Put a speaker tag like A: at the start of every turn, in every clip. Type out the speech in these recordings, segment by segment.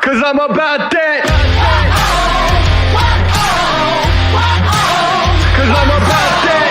A: Cause I'm about that. Cause I'm about that.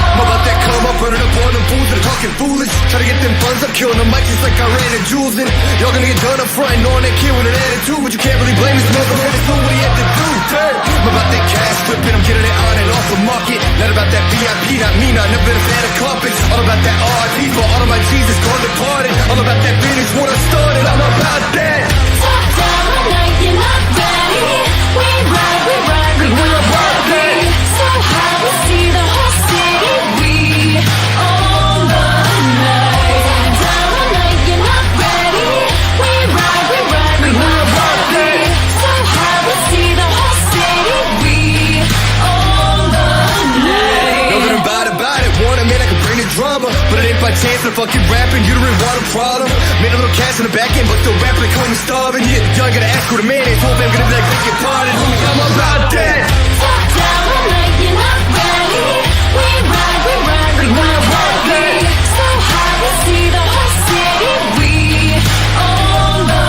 A: I'm about that come up, running up on them fools that are talking foolish. Try to get them funds up, killing them mics just like I ran in jewels. And y'all gonna get done up front, knowing that kid with an attitude. But you can't really blame this motherfucker, so what he had to do. I'm about that cash flipping, I'm getting it on and off the market. Not about that VIP, not me, not never been a fan of carpets. All about that RIP for all of my Jesus gone departed. All about that finish, what I started, I'm about that.
B: Top down, like you're not ready. We ride, we're about that. So high, we see the whole city. We own the night. Down, like you're not ready. We ride, we're about that. So high, we see the whole city. We own the night.
A: Know that I'm about it, want a man I can bring the drama. But it ain't by chance I'm fucking rapping, you don't really want a problem. Made a little cash in the back end, but still rapping, calling me starving. Yeah, y'all gonna ask who the man is, whole fam gonna be like, beg your pardon. I'm about that.
B: Top down, like you're not ready. We ride, we're about that. So high, we see the whole city. We own the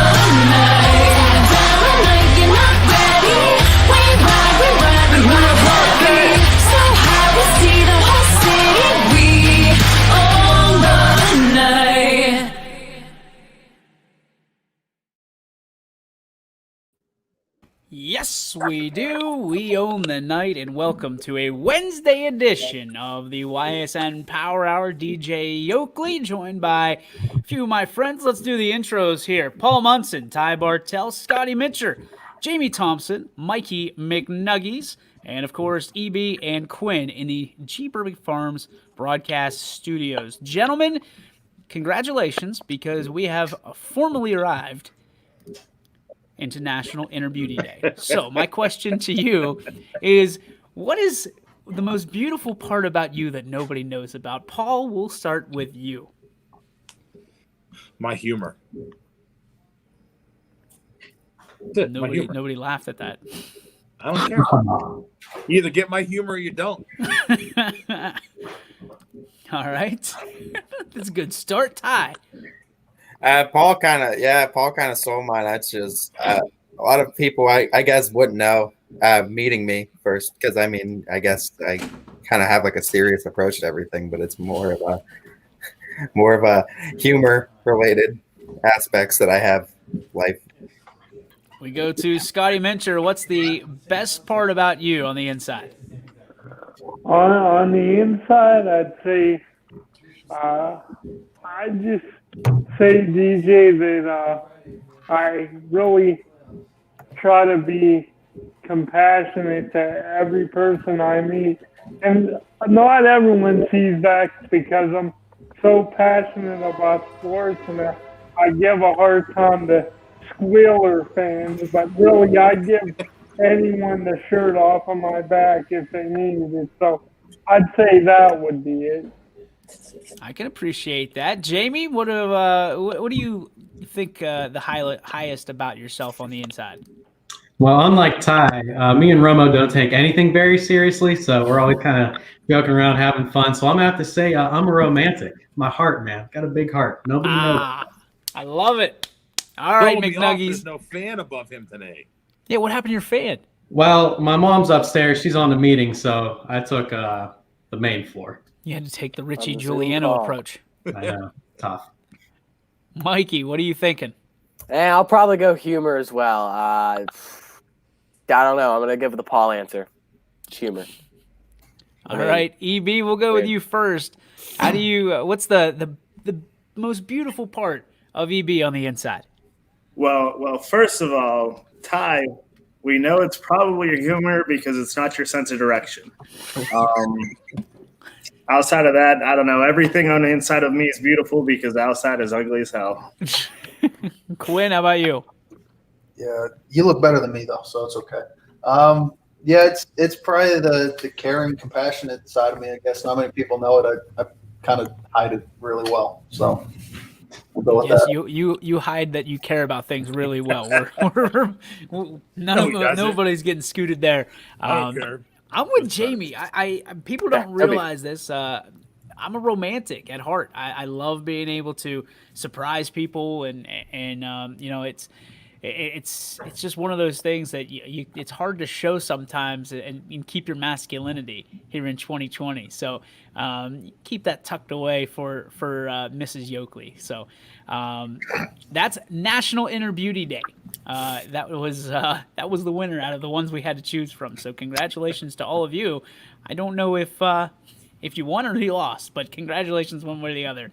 B: night. Down, like you're not ready. We ride, we're about that. So high, we see the whole city. We own the night.
C: Yes, we do. We own the night, and welcome to a Wednesday edition of the Ysn Power Hour. DJ Yoakley, joined by a few of my friends. Let's do the intros here. Paul Munson, Ty Bartell, Scotty Mitcher, Jamie Thompson, Mikey McNuggies, and of course, EB and Quinn in the G. Burbank Farms broadcast studios. Gentlemen, congratulations, because we have formally arrived into National Inner Beauty Day. So my question to you is, what is the most beautiful part about you that nobody knows about? Paul, we'll start with you.
D: My humor. My humor.
C: Nobody laughed at that.
D: I don't care. You either get my humor or you don't.
C: All right. That's a good start. Ty.
E: Paul kind of stole mine. That's just a lot of people I guess wouldn't know meeting me first, because I mean, I guess I kind of have like a serious approach to everything, but it's more of a humor related aspects that I have life.
C: We go to Scotty Mincher. What's the best part about you on the inside?
F: On the inside, I'd say I just say, DJ, that I really try to be compassionate to every person I meet. And not everyone sees that because I'm so passionate about sports, and I give a hard time to Squealer fans, but really I give anyone the shirt off of my back if they need it. So I'd say that would be it.
C: I can appreciate that. Jamie, what do you think the highest about yourself on the inside?
G: Well, unlike Ty, me and Romo don't take anything very seriously, so we're always kind of joking around, having fun. So I'm going to have to say I'm a romantic. My heart, man. Got a big heart. Nobody knows.
C: I love it. All right, McNuggies.
D: There's no fan above him today.
C: Yeah, what happened to your fan?
G: Well, my mom's upstairs. She's on the meeting, so I took the main floor.
C: You had to take the Richie Giuliano approach.
G: I know. Tough.
C: Mikey, what are you thinking?
H: And I'll probably go humor as well. I don't know. I'm going to give the Paul answer. It's humor.
C: All right, EB, we'll go with you first. How do you? What's the most beautiful part of EB on the inside?
I: Well, first of all, Ty, we know it's probably your humor because it's not your sense of direction. Outside of that, I don't know. Everything on the inside of me is beautiful because the outside is ugly as hell.
C: Quinn, how about you?
J: Yeah, you look better than me though, so it's okay. Yeah, it's probably the caring, compassionate side of me. I guess not many people know it. I kind of hide it really well, so we'll go with that.
C: You hide that you care about things really well. Nobody's getting scooted there.
D: I don't care.
C: I'm with Jamie. I people don't realize this. I'm a romantic at heart. I love being able to surprise people, and it's just one of those things that it's hard to show sometimes and keep your masculinity here in 2020. So keep that tucked away for Mrs. Yoakley. So that's National Inner Beauty Day. That was the winner out of the ones we had to choose from. So congratulations to all of you. I don't know if you won or you lost, but congratulations one way or the other.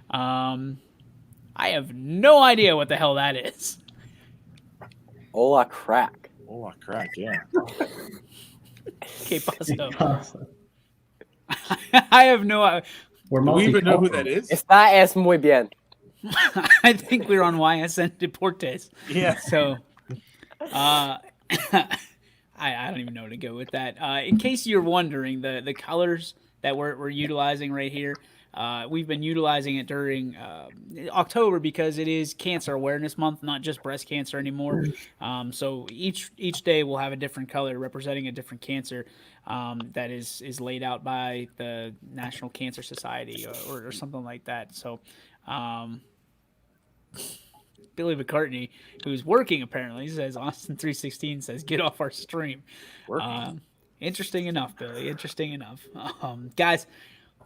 C: I have no idea what the hell that is.
H: Hola crack.
D: Oh, crack, yeah.
C: Que paso? I have no.
D: Do we even know who that is?
H: Está es muy bien.
C: I think we're on YSN Deportes.
D: Yeah.
C: So, I don't even know where to go with that. In case you're wondering, the colors that we're utilizing right here, we've been utilizing it during October because it is Cancer Awareness Month, not just breast cancer anymore. So each day we'll have a different color representing a different cancer that is laid out by the National Cancer Society or something like that. So Billy McCartney, who's working apparently, says Austin 316 says get off our stream. Interesting enough, Billy. Interesting enough, guys.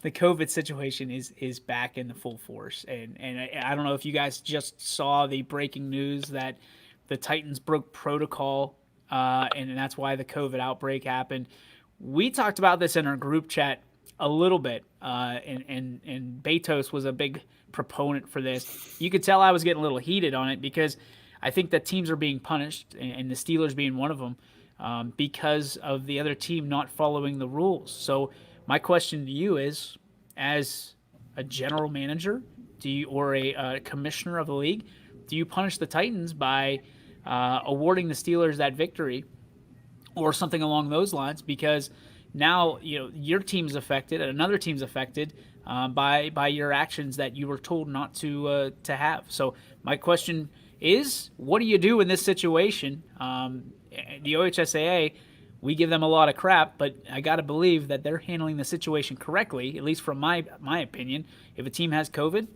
C: The COVID situation is back in the full force, and I don't know if you guys just saw the breaking news that the Titans broke protocol, and that's why the COVID outbreak happened. We talked about this in our group chat a little bit, and Betos was a big proponent for this. You could tell I was getting a little heated on it because I think that teams are being punished, and the Steelers being one of them, because of the other team not following the rules. So my question to you is, as a general manager, or a commissioner of the league, do you punish the Titans by awarding the Steelers that victory or something along those lines? Because now your team's affected and another team's affected by your actions that you were told not to have. So my question is, what do you do in this situation? The OHSAA, we give them a lot of crap, but I got to believe that they're handling the situation correctly, at least from my opinion. If a team has COVID,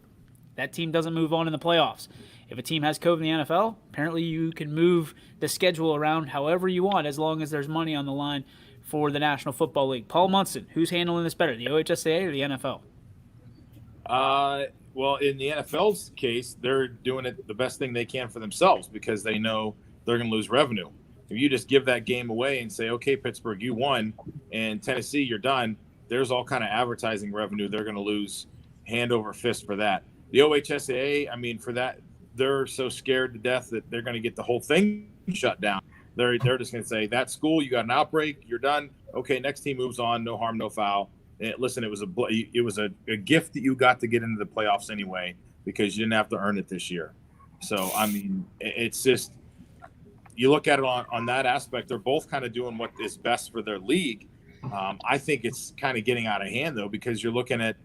C: that team doesn't move on in the playoffs. If a team has COVID in the NFL, apparently you can move the schedule around however you want as long as there's money on the line for the National Football League. Paul Munson, who's handling this better, the OHSAA or the NFL?
D: Well, in the NFL's case, they're doing it the best thing they can for themselves because they know they're going to lose revenue. If you just give that game away and say, okay, Pittsburgh, you won, and Tennessee, you're done, there's all kind of advertising revenue they're going to lose hand over fist for that. The OHSAA, I mean, for that, they're so scared to death that they're going to get the whole thing shut down. They're just going to say, that school, you got an outbreak, you're done. Okay, next team moves on, no harm, no foul. And listen, it was a gift that you got to get into the playoffs anyway because you didn't have to earn it this year. So, I mean, it's just – you look at it on that aspect, they're both kind of doing what is best for their league. I think it's kind of getting out of hand, though, because you're looking at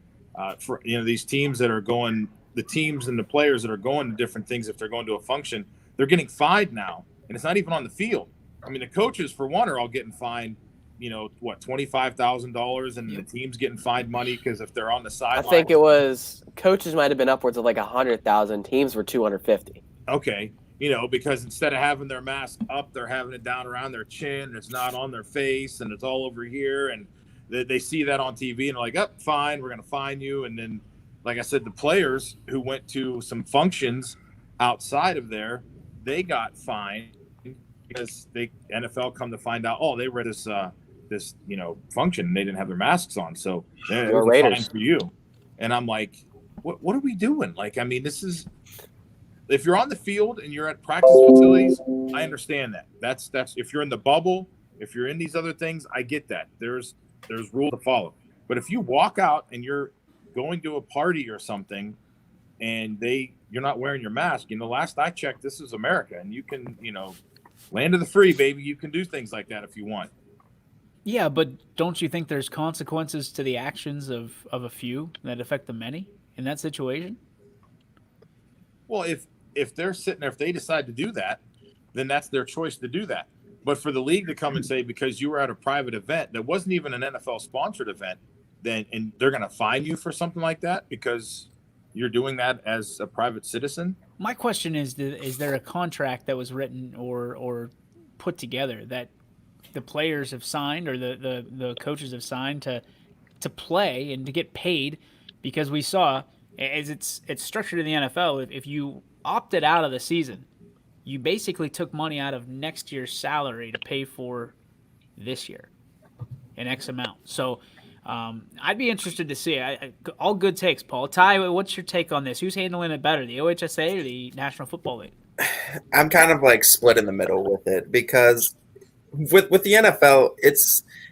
D: these teams that are going – the teams and the players that are going to different things, if they're going to a function, they're getting fined now, and it's not even on the field. I mean, the coaches, for one, are all getting fined, $25,000, and the team's getting fined money because if they're on the sideline.
H: I think it was coaches might have been upwards of like 100,000. Teams were 250.
D: Okay, because instead of having their mask up, they're having it down around their chin, and it's not on their face, and it's all over here, and they see that on TV, and they're like, "Oh, fine, we're going to fine you." And then, like I said, the players who went to some functions outside of there, they got fined because the NFL come to find out, oh, they were at this function and they didn't have their masks on, so it was a fine for you. And I'm like, what are we doing? Like, I mean, this is, if you're on the field and you're at practice facilities, I understand that. That's if you're in the bubble, if you're in these other things, I get that. There's rules to follow. But if you walk out and you're going to a party or something and you're not wearing your mask, last I checked, this is America, and you can, land of the free, baby. You can do things like that if you want.
C: Yeah, but don't you think there's consequences to the actions of a few that affect the many in that situation?
D: Well, if they're sitting there, if they decide to do that, then that's their choice to do that. But for the league to come and say, because you were at a private event that wasn't even an NFL-sponsored event, then and they're going to fine you for something like that because you're doing that as a private citizen.
C: My question is there a contract that was written or put together that the players have signed or the coaches have signed to play and to get paid? Because we saw, as it's structured in the NFL, if you opted out of the season, you basically took money out of next year's salary to pay for this year, an X amount. So I'd be interested to see. All good takes, Paul. Ty, what's your take on this? Who's handling it better, the OHSA or the National Football League?
E: I'm kind of like split in the middle with it because with the NFL,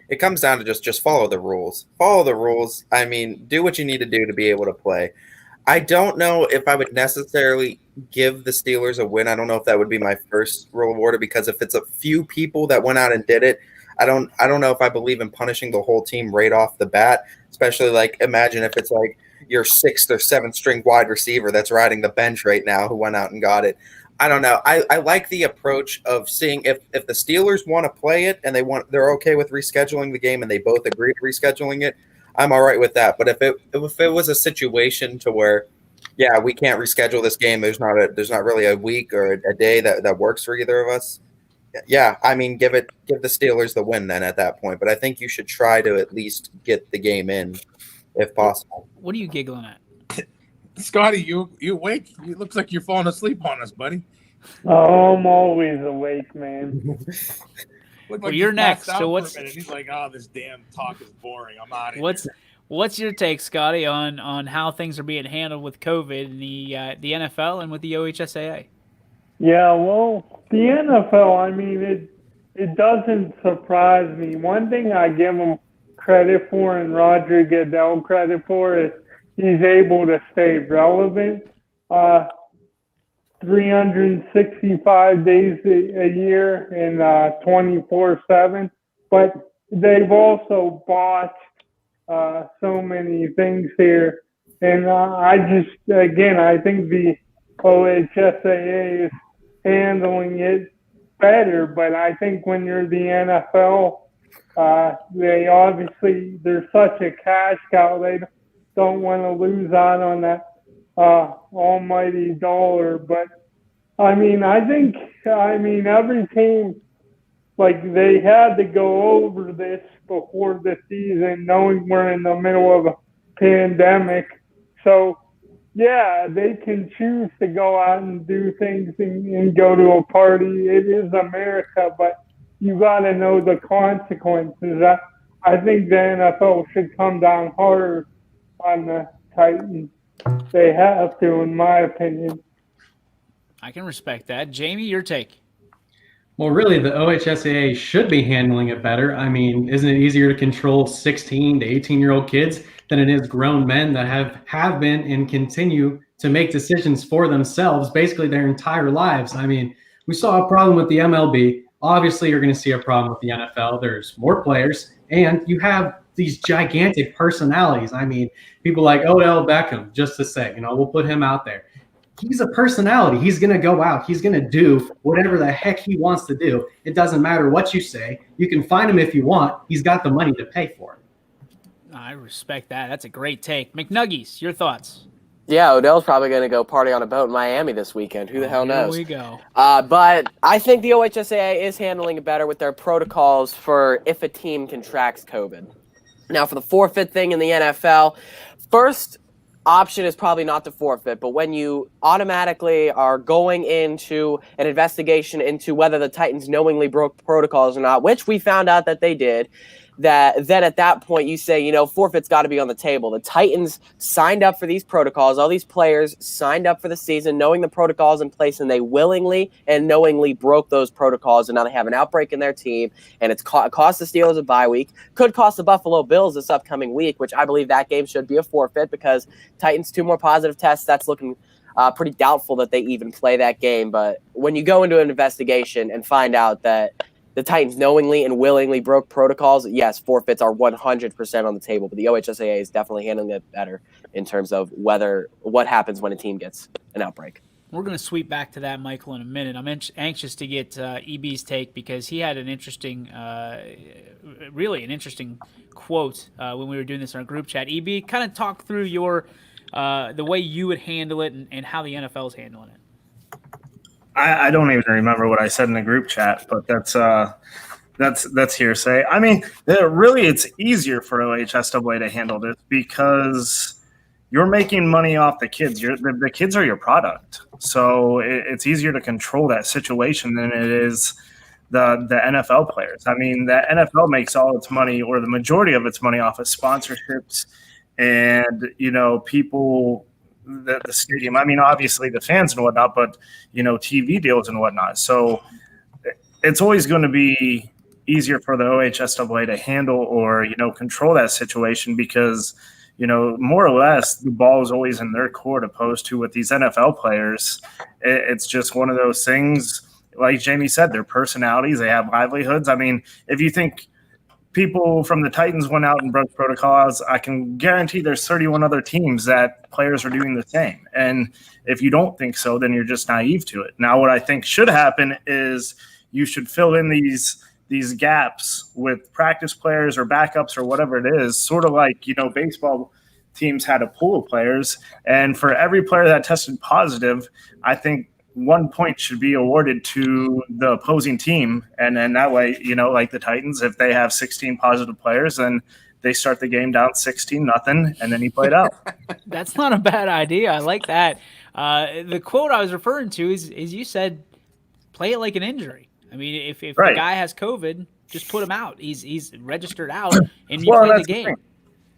E: it comes down to just follow the rules. Follow the rules. I mean, do what you need to do to be able to play. I don't know if I would necessarily give the Steelers a win. I don't know if that would be my first rule of order because if it's a few people that went out and did it, I don't know if I believe in punishing the whole team right off the bat, especially like imagine if it's like your 6th or 7th string wide receiver that's riding the bench right now who went out and got it. I don't know. I like the approach of seeing if the Steelers want to play it and they're okay with rescheduling the game and they both agree to rescheduling it, I'm all right with that. But if it was a situation to where, yeah, we can't reschedule this game, there's not really a week or a day that works for either of us. Yeah, I mean, give the Steelers the win then at that point. But I think you should try to at least get the game in if possible.
C: What are you giggling at?
D: Scotty, you awake? It looks like you're falling asleep on us, buddy.
F: Oh, I'm always awake, man.
D: Like
C: you're
D: you
C: next.
D: passed out
C: So
D: for a
C: what's
D: minute. He's like, oh, this damn talk is boring. I'm out of
C: what's your take, Scotty, on how things are being handled with COVID in the NFL and with the OHSAA?
F: Yeah, well, the NFL, I mean, it doesn't surprise me. One thing I give them credit for and Roger Goodell credit for is he's able to stay relevant 365 days a year and 24/7. But they've also botched so many things here. And I think the OHSAA is handling it better. But I think when you're the NFL, there's such a cash cow. They don't want to lose out on that almighty dollar. But I mean, every team, like, they had to go over this before the season, knowing we're in the middle of a pandemic. So, yeah, they can choose to go out and do things and go to a party. It is America, but you got to know the consequences. I think the NFL should come down harder on the Titans. They have to, in my opinion.
C: I can respect that. Jamie, your take.
G: Well, really, the OHSAA should be handling it better. I mean, isn't it easier to control 16 to 18-year-old kids than it is grown men that have been and continue to make decisions for themselves basically their entire lives? I mean, we saw a problem with the MLB. Obviously, you're going to see a problem with the NFL. There's more players, and you have these gigantic personalities. I mean, people like Odell Beckham, just to say, we'll put him out there. He's a personality. He's going to go out. He's going to do whatever the heck he wants to do. It doesn't matter what you say. You can find him if you want. He's got the money to pay for it.
C: I respect that. That's a great take. McNuggies, your thoughts?
H: Yeah, Odell's probably going to go party on a boat in Miami this weekend. Who the hell knows?
C: Here we go.
H: But I think the OHSAA is handling it better with their protocols for if a team contracts COVID. Now, for the forfeit thing in the NFL, first option is probably not to forfeit, but when you automatically are going into an investigation into whether the Titans knowingly broke protocols or not, which we found out that they did, that then at that point you say, forfeit's got to be on the table. The Titans signed up for these protocols. All these players signed up for the season knowing the protocols in place, and they willingly and knowingly broke those protocols, and now they have an outbreak in their team, and it's cost the Steelers a bye week. Could cost the Buffalo Bills this upcoming week, which I believe that game should be a forfeit because Titans 2 more positive tests. That's looking pretty doubtful that they even play that game. But when you go into an investigation and find out that the Titans knowingly and willingly broke protocols, yes, forfeits are 100% on the table, but the OHSAA is definitely handling it better in terms of what happens when a team gets an outbreak.
C: We're going to sweep back to that, Michael, in a minute. I'm anxious to get EB's take because he had an interesting, really an interesting quote when we were doing this in our group chat. EB, kind of talk through your the way you would handle it and how the NFL is handling it.
I: I don't even remember what I said in the group chat, but that's hearsay. I mean, really, it's easier for OHSAA to handle this because you're making money off the kids. The kids are your product, so it's easier to control that situation than it is the NFL players. I mean, the NFL makes all its money, or the majority of its money, off of sponsorships and people. The stadium. I mean, obviously the fans and whatnot, but TV deals and whatnot. So it's always going to be easier for the OHSAA to handle or control that situation because more or less the ball is always in their court, opposed to with these NFL players. It's just one of those things. Like Jamie said, their personalities, they have livelihoods. I mean, if you think people from the Titans went out and broke protocols, I can guarantee there's 31 other teams that players are doing the same. And if you don't think so, then you're just naive to it. Now, what I think should happen is you should fill in these gaps with practice players or backups or whatever it is, sort of like, baseball teams had a pool of players. And for every player that tested positive, I think 1 point should be awarded to the opposing team. And then that way, like the Titans, if they have 16 positive players, then they start the game down 16-0, and then you play it out.
C: That's not a bad idea. I like that. The quote I was referring to is you said, play it like an injury. I mean, if
I: Right.
C: the guy has COVID, just put him out. He's registered out, and you play the game.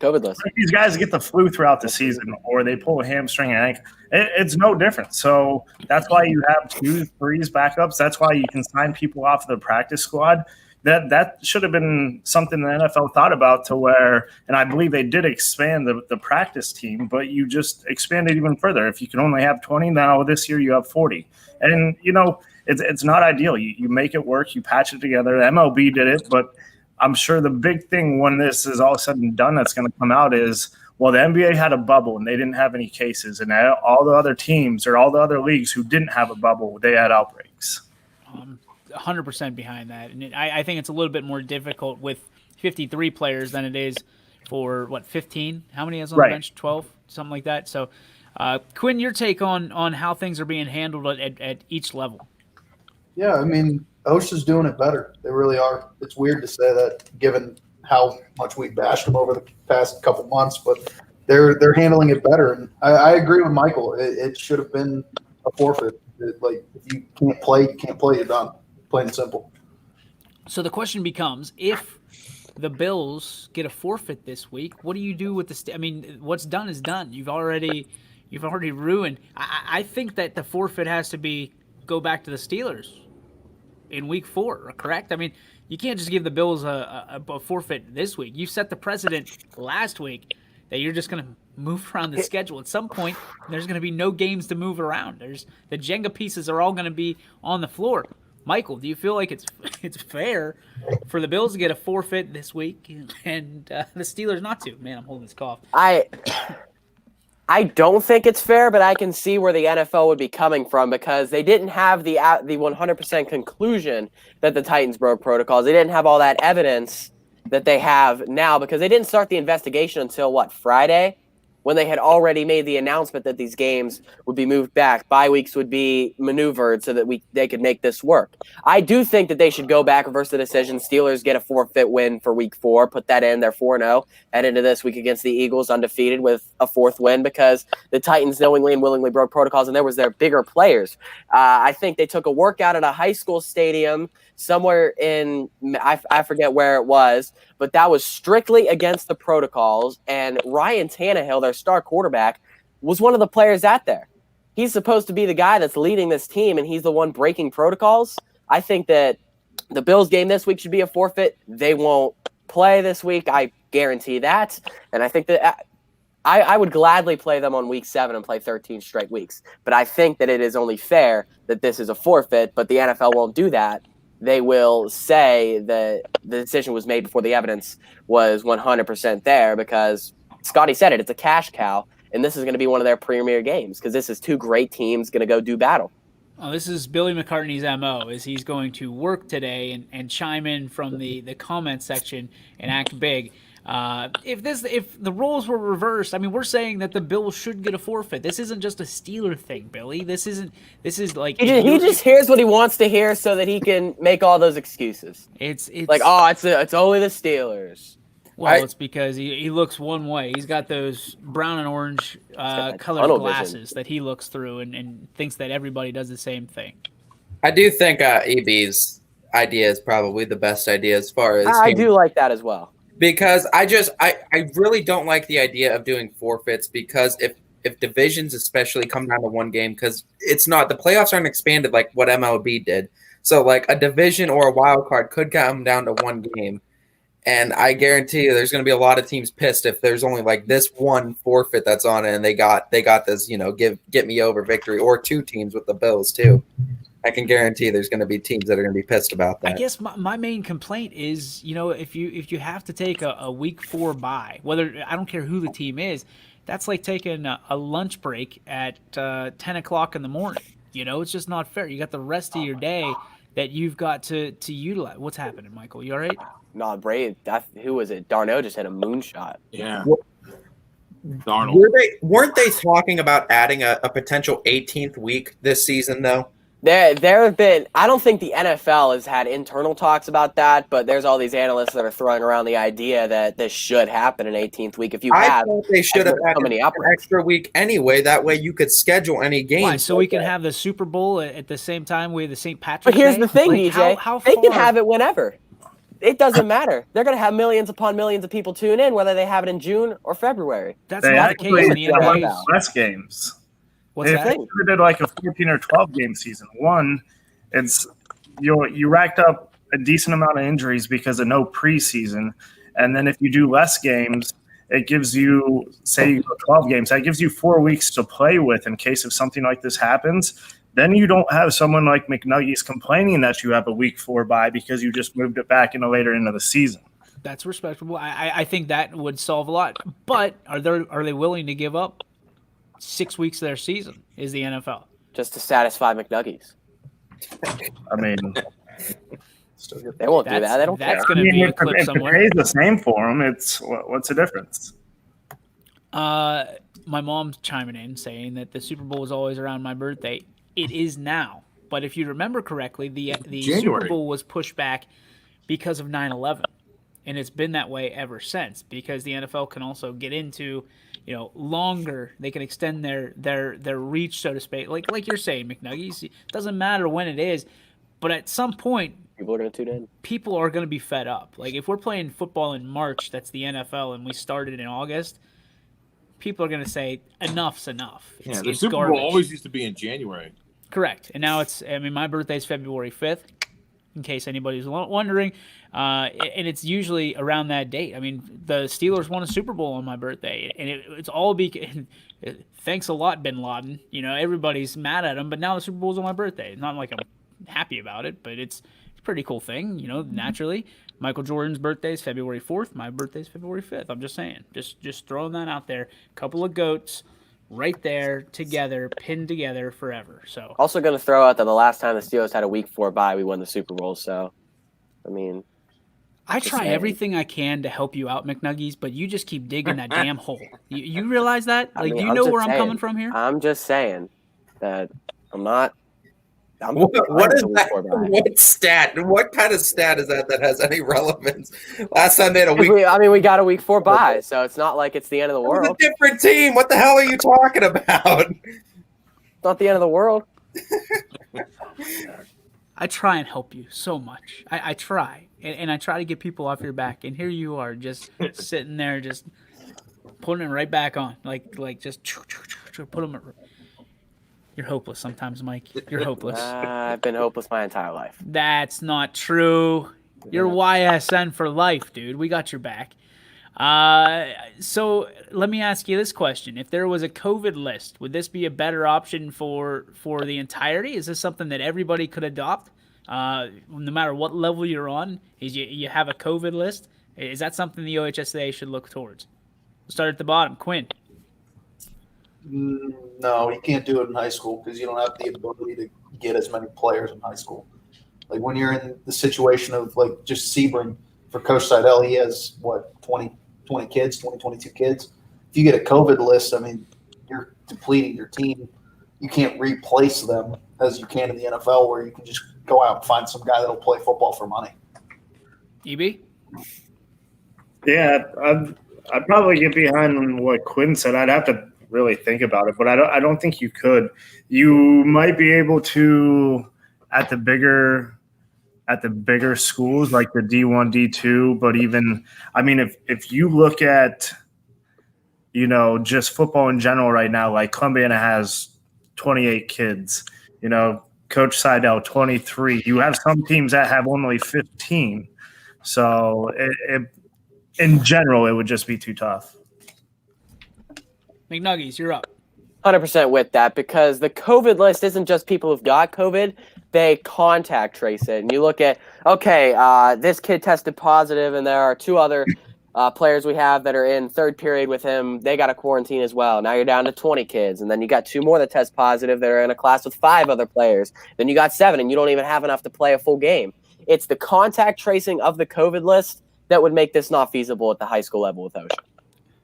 H: COVID list.
I: If these guys get the flu throughout the season, or they pull a hamstring and ankle, it's no different. So that's why you have 2, 3s backups. That's why you can sign people off the practice squad. That should have been something the NFL thought about, to where, and I believe they did expand the practice team, but you just expand it even further. If you can only have 20, now this year you have 40. And, it's not ideal. You make it work. You patch it together. The MLB did it, but I'm sure the big thing when this is all said and done that's going to come out is, well, the NBA had a bubble and they didn't have any cases, and all the other teams or all the other leagues who didn't have a bubble, they had outbreaks.
C: 100% behind that. And I think it's a little bit more difficult with 53 players than it is for, 15? How many is on the bench? 12? Something like that. So, Quinn, your take on how things are being handled at each level.
J: Yeah, I mean, OSHA's doing it better. They really are. It's weird to say that given how much we bashed them over the past couple months, but they're handling it better. And I agree with Michael. It should have been a forfeit. If you can't play, you can't play. You're done. Plain and simple. So
C: the question becomes, if the Bills get a forfeit this week, what do you do with the? I mean, what's done is done. You've already ruined. I think that the forfeit has to go back to the Steelers in week 4, correct? I mean, you can't just give the Bills a forfeit this week. You set the precedent last week that you're just going to move around the schedule. At some point, there's going to be no games to move around. The Jenga pieces are all going to be on the floor. Michael, do you feel like it's fair for the Bills to get a forfeit this week and the Steelers not to? Man, I'm holding this cough.
H: I don't think it's fair, but I can see where the NFL would be coming from, because they didn't have the 100% conclusion that the Titans broke protocols. They didn't have all that evidence that they have now, because they didn't start the investigation until, Friday? When they had already made the announcement that these games would be moved back. Bye weeks would be maneuvered so that they could make this work. I do think that they should go back, reverse the decision. Steelers get a forfeit win for week 4. Put that in. They're 4-0. Head into this week against the Eagles undefeated with a 4th win, because the Titans knowingly and willingly broke protocols, and there was their bigger players. I think they took a workout at a high school stadium somewhere in, I forget where it was, but that was strictly against the protocols. And Ryan Tannehill, their star quarterback, was one of the players out there. He's supposed to be the guy that's leading this team, and he's the one breaking protocols. I think that the Bills game this week should be a forfeit. They won't play this week. I guarantee that. And I think that I would gladly play them on week 7 and play 13 straight weeks. But I think that it is only fair that this is a forfeit, but the NFL won't do that. They will say that the decision was made before the evidence was 100% there, because Scotty said it. It's a cash cow. and this is going to be one of their premier games because this is two great teams going to go do battle.
C: Oh, this is Billy McCartney's MO, is he's going to work today and chime in from the comment section and act big. If the roles were reversed, I mean, we're saying that the Bills should get a forfeit. This isn't just a Steeler thing, Billy. This is like
H: He just hears what he wants to hear so that he can make all those excuses.
C: It's
H: Like, oh, it's only the Steelers.
C: well, it's because he looks one way. He's got those brown and orange
H: got
C: colored
H: tunnel
C: glasses that he looks through and thinks that everybody does the same thing.
E: I do think EB's idea is probably the best idea as far as
H: I do like that as well.
E: because I really don't like the idea of doing forfeits because if divisions especially come down to one game because it's not the playoffs aren't expanded like what MLB did. So like a division or a wild card could come down to one game. And I guarantee you there's going to be a lot of teams pissed if there's only like this one forfeit that's on it and they got this, get me over victory or two teams with the Bills too. I can guarantee there's going to be teams that are going to be pissed about that.
C: I guess my main complaint is, if you have to take a week 4 bye, whether I don't care who the team is, that's like taking a lunch break at 10 o'clock in the morning. It's just not fair. You got the rest of your day that you've got to utilize. What's happening, Michael? You all right?
H: No, Brady. Who was it? Darno just had a moonshot.
D: Yeah.
E: Darnold. Weren't they talking about adding a potential 18th week this season though?
H: There have been. I don't think the NFL has had internal talks about that, but there's all these analysts that are throwing around the idea that this should happen an 18th week. If you
E: I
H: have,
E: thought they should have added
H: many
E: an extra week anyway. That way you could schedule any games.
C: Why? So we can have the Super Bowl at the same time with the St. Patrick's
H: But here's
C: Day?
H: the thing,
C: Like,
H: DJ.
C: How
H: They can
C: far-
H: have it whenever. It doesn't matter. They're going to have millions upon millions of people tune in, whether they have it in June or February.
C: That's
I: They
C: not the
I: actually
C: case in the
I: did
C: NBA.
I: less games.
C: What's
I: They
C: that?
I: actually did like a 14 or 12 game season. One, it's you racked up a decent amount of injuries because of no preseason, and then if you do less games, it gives you, say you go 12 games, that gives you 4 weeks to play with in case if something like this happens. Then you don't have someone like McNuggies complaining that you have a week 4 bye because you just moved it back into later into the season.
C: That's respectable. I think that would solve a lot. But are they willing to give up 6 weeks of their season? Is the NFL
H: Just to satisfy McNuggies.
I: I mean,
H: They won't do that. They don't care.
C: That's going to be a
I: if
C: clip
I: the
C: somewhere.
I: pay's the same for them, it's what's the difference?
C: My mom's chiming in saying that the Super Bowl is always around my birthday. It is now. But if you remember correctly, the Super
D: January.
C: Bowl was pushed back because of 9/11. And it's been that way ever since because the NFL can also get into, longer. They can extend their reach, so to speak. Like you're saying, McNuggies, it doesn't matter when it is, but at some point,
H: People are going to tune in.
C: people are going to be fed up. Like if we're playing football in March, that's the NFL, and we started in August, people are going to say enough's enough.
D: Yeah, the
C: It's
D: Super
C: garbage.
D: Bowl always used to be in January.
C: Correct. And now my birthday's February 5th, in case anybody's wondering. And it's usually around that date. I mean, the Steelers won a Super Bowl on my birthday. And it's all thanks a lot, Bin Laden. Everybody's mad at him, but now the Super Bowl's on my birthday. It's not like I'm happy about it, but it's a pretty cool thing, naturally. Michael Jordan's birthday is February 4th. My birthday's February 5th. I'm just saying. Just throwing that out there. Couple of goats. Right there, together, pinned together forever. So
H: Also going to throw out that the last time the Steelers had a week 4 bye, we won the Super Bowl. So, I mean,
C: I
H: Just
C: try
H: saying.
C: everything I can to help you out, McNuggies, but you just keep digging that damn hole. You realize that?
H: I
C: Like,
H: mean,
C: do you
H: I'm
C: know
H: just
C: where I'm
H: saying.
C: coming from here?
H: I'm just saying that I'm not.
E: What is
H: I'm
E: that?
H: for bye.
E: What stat? What kind of stat is that has any relevance? Last time they had a week.
H: We got a week 4 bye, so it's not like it's the end of the
E: It was
H: world.
E: a different team. What the hell are you talking about?
H: It's not the end of the world.
C: I try and help you so much. I try, and I try to get people off your back, and here you are just sitting there, just putting it right back on, like just put them. You're hopeless sometimes, Mike. You're hopeless.
H: I've been hopeless my entire life.
C: That's not true. You're YSN for life, dude. We got your back. So let me ask you this question. If there was a COVID list, would this be a better option for the entirety? Is this something that everybody could adopt? No matter what level you're on, is you have a COVID list? Is that something the OHSAA should look towards? We'll start at the bottom. Quinn.
J: No, you can't do it in high school because you don't have the ability to get as many players in high school. Like when you're in the situation of like just Sebring for Coach Seidel, he has what 20 kids, 22 kids. If you get a COVID list, I mean, you're depleting your team. You can't replace them as you can in the NFL, where you can just go out and find some guy that'll play football for money.
C: EB?
I: Yeah, I'd probably get behind what Quinn said. I'd have to really think about it, but I don't think you could. You might be able to at the bigger schools like the D1, D2, but even I mean if you look at just football in general right now, like Columbiana has 28 kids, Coach Seidel 23. You have some teams that have only 15. So in general, it would just be too tough.
C: McNuggies, you're up.
H: 100% with that, because the COVID list isn't just people who've got COVID. They contact trace it. And you look at, okay, this kid tested positive, and there are 2 other players we have that are in third period with him. They got a quarantine as well. Now you're down to 20 kids. And then you got 2 more that test positive that are in a class with 5 other players. Then you got 7, and you don't even have enough to play a full game. It's the contact tracing of the COVID list that would make this not feasible at the high school level with Ocean.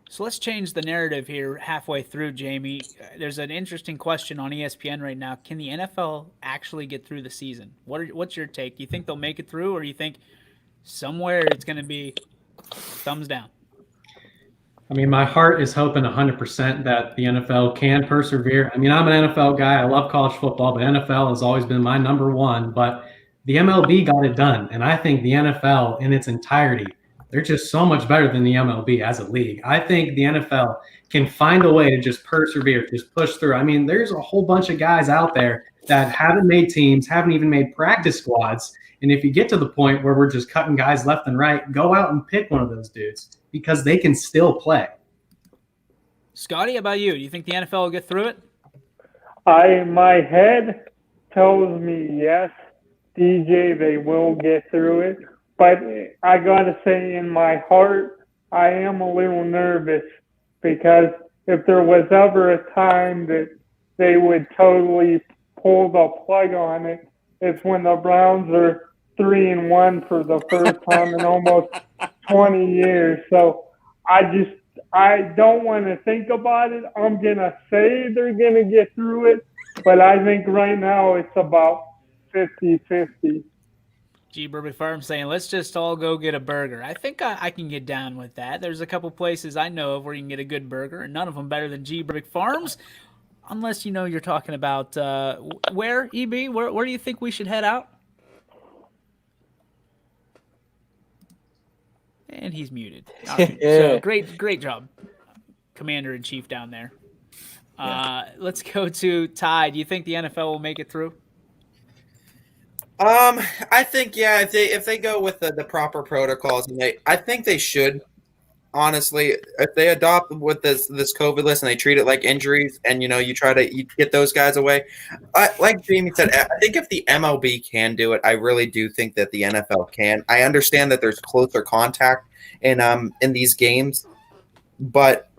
C: So let's change the narrative here halfway through, Jamie. There's an interesting question on ESPN right now. Can the NFL actually get through the season? What's your take? Do you think they'll make it through, or do you think somewhere it's going to be thumbs down?
G: I mean, my heart is hoping 100% that the NFL can persevere. I mean, I'm an NFL guy. I love college football, but NFL has always been my number one. But the MLB got it done, and I think the NFL in its entirety, they're just so much better than the MLB as a league. I think the NFL can find a way to just persevere, just push through. I mean, there's a whole bunch of guys out there that haven't made teams, haven't even made practice squads. And if you get to the point where we're just cutting guys left and right, go out and pick one of those dudes because they can still play.
C: Scotty, how about you? Do you think the NFL will get through it?
F: My head tells me yes, DJ, they will get through it. But I got to say, in my heart, I am a little nervous, because if there was ever a time that they would totally pull the plug on it, it's when the Browns are 3-1 for the first time in almost 20 years. So I don't want to think about it. I'm going to say they're going to get through it, but I think right now it's about 50-50.
C: G. Burby Farm saying, let's just all go get a burger. I think I can get down with that. There's a couple places I know of where you can get a good burger, and none of them better than G. Burby Farms, unless you're talking about where, EB? Where do you think we should head out? And he's muted. All right. So great job, Commander-in-Chief down there. Let's go to Ty. Do you think the NFL will make it through?
E: I think if they go with the proper protocols, and I think they should. Honestly, if they adopt with this COVID list and they treat it like injuries, and you try to get those guys away, like Jamie said, I think if the MLB can do it, I really do think that the NFL can. I understand that there's closer contact in these games, but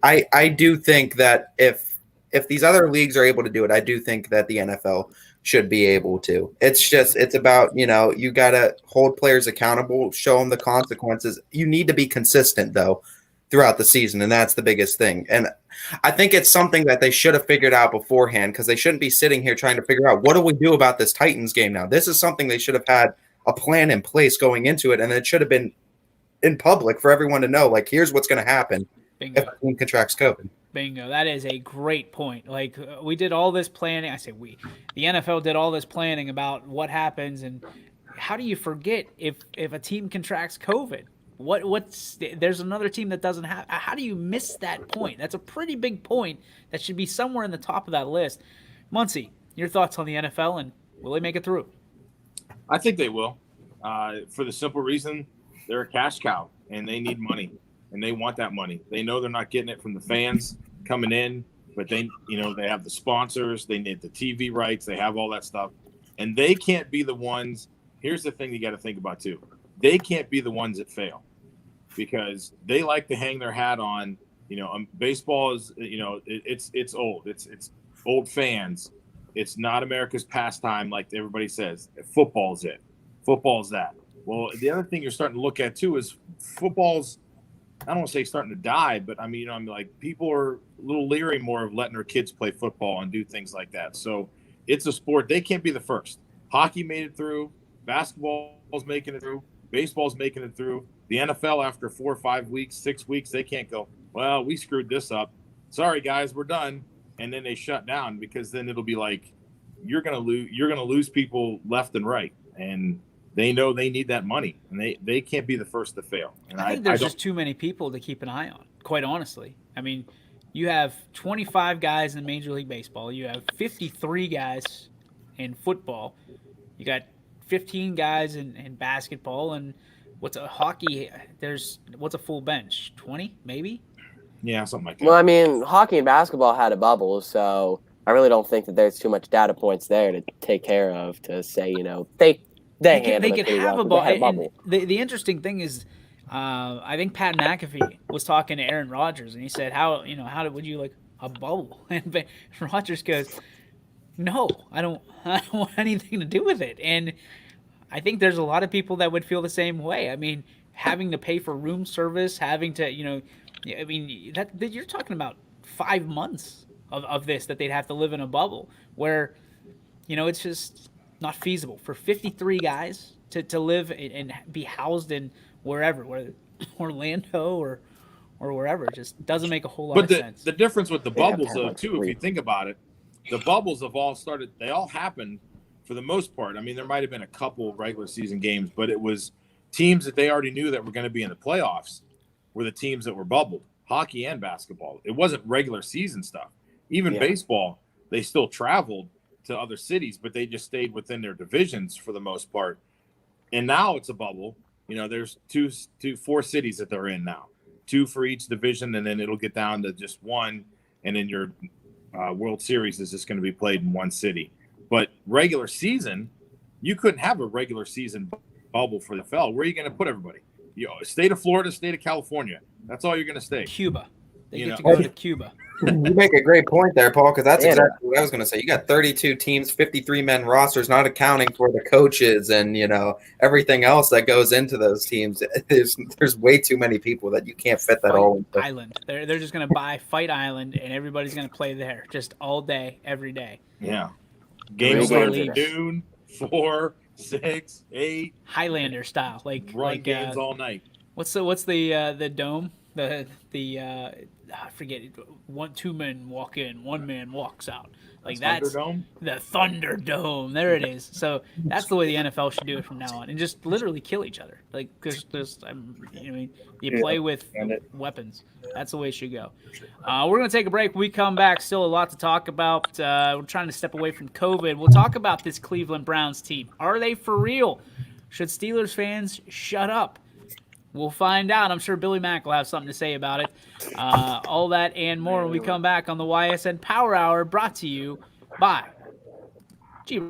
E: I do think that if these other leagues are able to do it, I do think that the NFL should be able to. It's about, you got to hold players accountable, show them the consequences. You need to be consistent, though, throughout the season, and that's the biggest thing. And I think it's something that they should have figured out beforehand, because they shouldn't be sitting here trying to figure out, what do we do about this Titans game now? This is something they should have had a plan in place going into it, and it should have been in public for everyone to know, like, here's what's going to happen if a team contracts COVID.
C: Bingo. That is a great point. Like, we did all this planning. I say we. The NFL did all this planning about what happens, and how do you forget if a team contracts COVID? There's another team that doesn't have. How do you miss that point? That's a pretty big point that should be somewhere in the top of that list. Muncie, your thoughts on the NFL, and will they make it through?
D: I think they will, for the simple reason they're a cash cow and they need money. And they want that money. They know they're not getting it from the fans coming in, but they have the sponsors, they need the TV rights, they have all that stuff. And they can't be the ones. Here's the thing you got to think about too. They can't be the ones that fail, because they like to hang their hat on Baseball is, it's old. It's old fans. It's not America's pastime like everybody says. Football's it. Football's that. Well, the other thing you're starting to look at too is football's, I don't want to say starting to die, but I mean, I'm like, people are a little leery more of letting their kids play football and do things like that. So it's a sport. They can't be the first. Hockey made it through. Basketball's making it through. Baseball's making it through. The NFL, after 4 or 5 weeks, 6 weeks, they can't go, well, we screwed this up. Sorry, guys, we're done. And then they shut down, because then it'll be like, you're gonna lose people left and right. And they know they need that money, and they can't be the first to fail. And
C: I think there's just too many people to keep an eye on, quite honestly. I mean, you have 25 guys in Major League Baseball. You have 53 guys in football. You got 15 guys in basketball. And what's a hockey? What's a full bench? 20, maybe?
D: Yeah, something like that.
H: Well, I mean, hockey and basketball had a bubble, so I really don't think that there's too much data points there to take care of to say, they
C: could have a bubble. The interesting thing is, I think Pat McAfee was talking to Aaron Rodgers, and he said, would you like a bubble? And Rodgers goes, no, I don't want anything to do with it. And I think there's a lot of people that would feel the same way. I mean, having to pay for room service, having to, that you're talking about 5 months of this, that they'd have to live in a bubble where, it's just not feasible for 53 guys to live and be housed in whether Orlando or wherever. It just doesn't make a whole lot of sense.
D: The difference with the bubbles, though, too, if you think about it, the bubbles have all started. They all happened for the most part. I mean, there might have been a couple regular season games, but it was teams that they already knew that were going to be in the playoffs were the teams that were bubbled, hockey and basketball. It wasn't regular season stuff. Even baseball, they still traveled to other cities, but they just stayed within their divisions for the most part. And now it's a bubble. There's 4 cities that they're in now, 2 for each division, and then it'll get down to just 1. And then your World Series is just going to be played in 1 city. But regular season, you couldn't have a regular season bubble for the NFL. Where are you going to put everybody? State of Florida, state of California. That's all you're going to stay.
C: Cuba. They get to go to Cuba.
E: You make a great point there, Paul, because that's exactly what I was going to say. You got 32 teams, 53-man rosters, not accounting for the coaches and, everything else that goes into those teams. There's way too many people that you can't fit that all into.
C: Island. They're just going to buy Fight Island, and everybody's going to play there just all day, every day.
D: Yeah. Games start at noon, 4, 6, 8.
C: Highlander style. Like
D: games all night.
C: What's the dome? I forget it. 2 men walk in, 1 man walks out. That's
D: Thunderdome?
C: The Thunderdome. There it is. So that's the way the NFL should do it from now on, and just literally kill each other. You play with weapons. That's the way it should go. We're gonna take a break. When we come back, still a lot to talk about. We're trying to step away from COVID. We'll talk about this Cleveland Browns team. Are they for real? Should Steelers fans shut up? We'll find out. I'm sure Billy Mack will have something to say about it. All that and more when we come back on the YSN Power Hour, brought to you by G.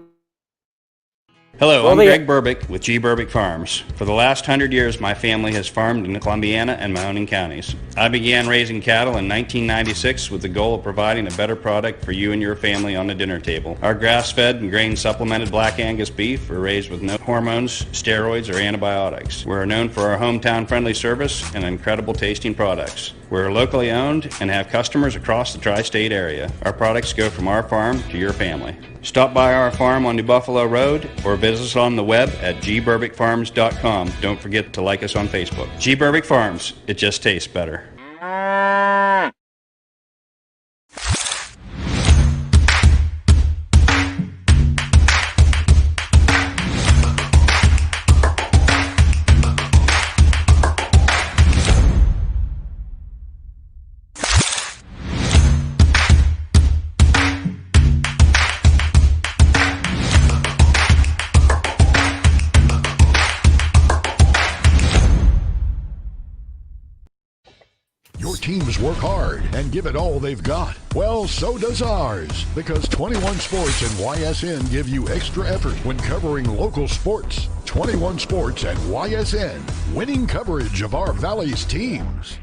K: Hello, I'm Greg Burbick with G. Burbick Farms. For the last 100 years, my family has farmed in the Columbiana and Mahoning counties. I began raising cattle in 1996 with the goal of providing a better product for you and your family on the dinner table. Our grass-fed and grain-supplemented Black Angus beef are raised with no hormones, steroids, or antibiotics. We're known for our hometown-friendly service and incredible tasting products. We're locally owned and have customers across the tri-state area. Our products go from our farm to your family. Stop by our farm on New Buffalo Road or visit us on the web at gburbickfarms.com. Don't forget to like us on Facebook. G. Burbick Farms. It just tastes better.
L: Teams work hard and give it all they've got. Well, so does ours, because 21 Sports and YSN give you extra effort when covering local sports. 21 Sports and YSN, winning coverage of our Valley's teams.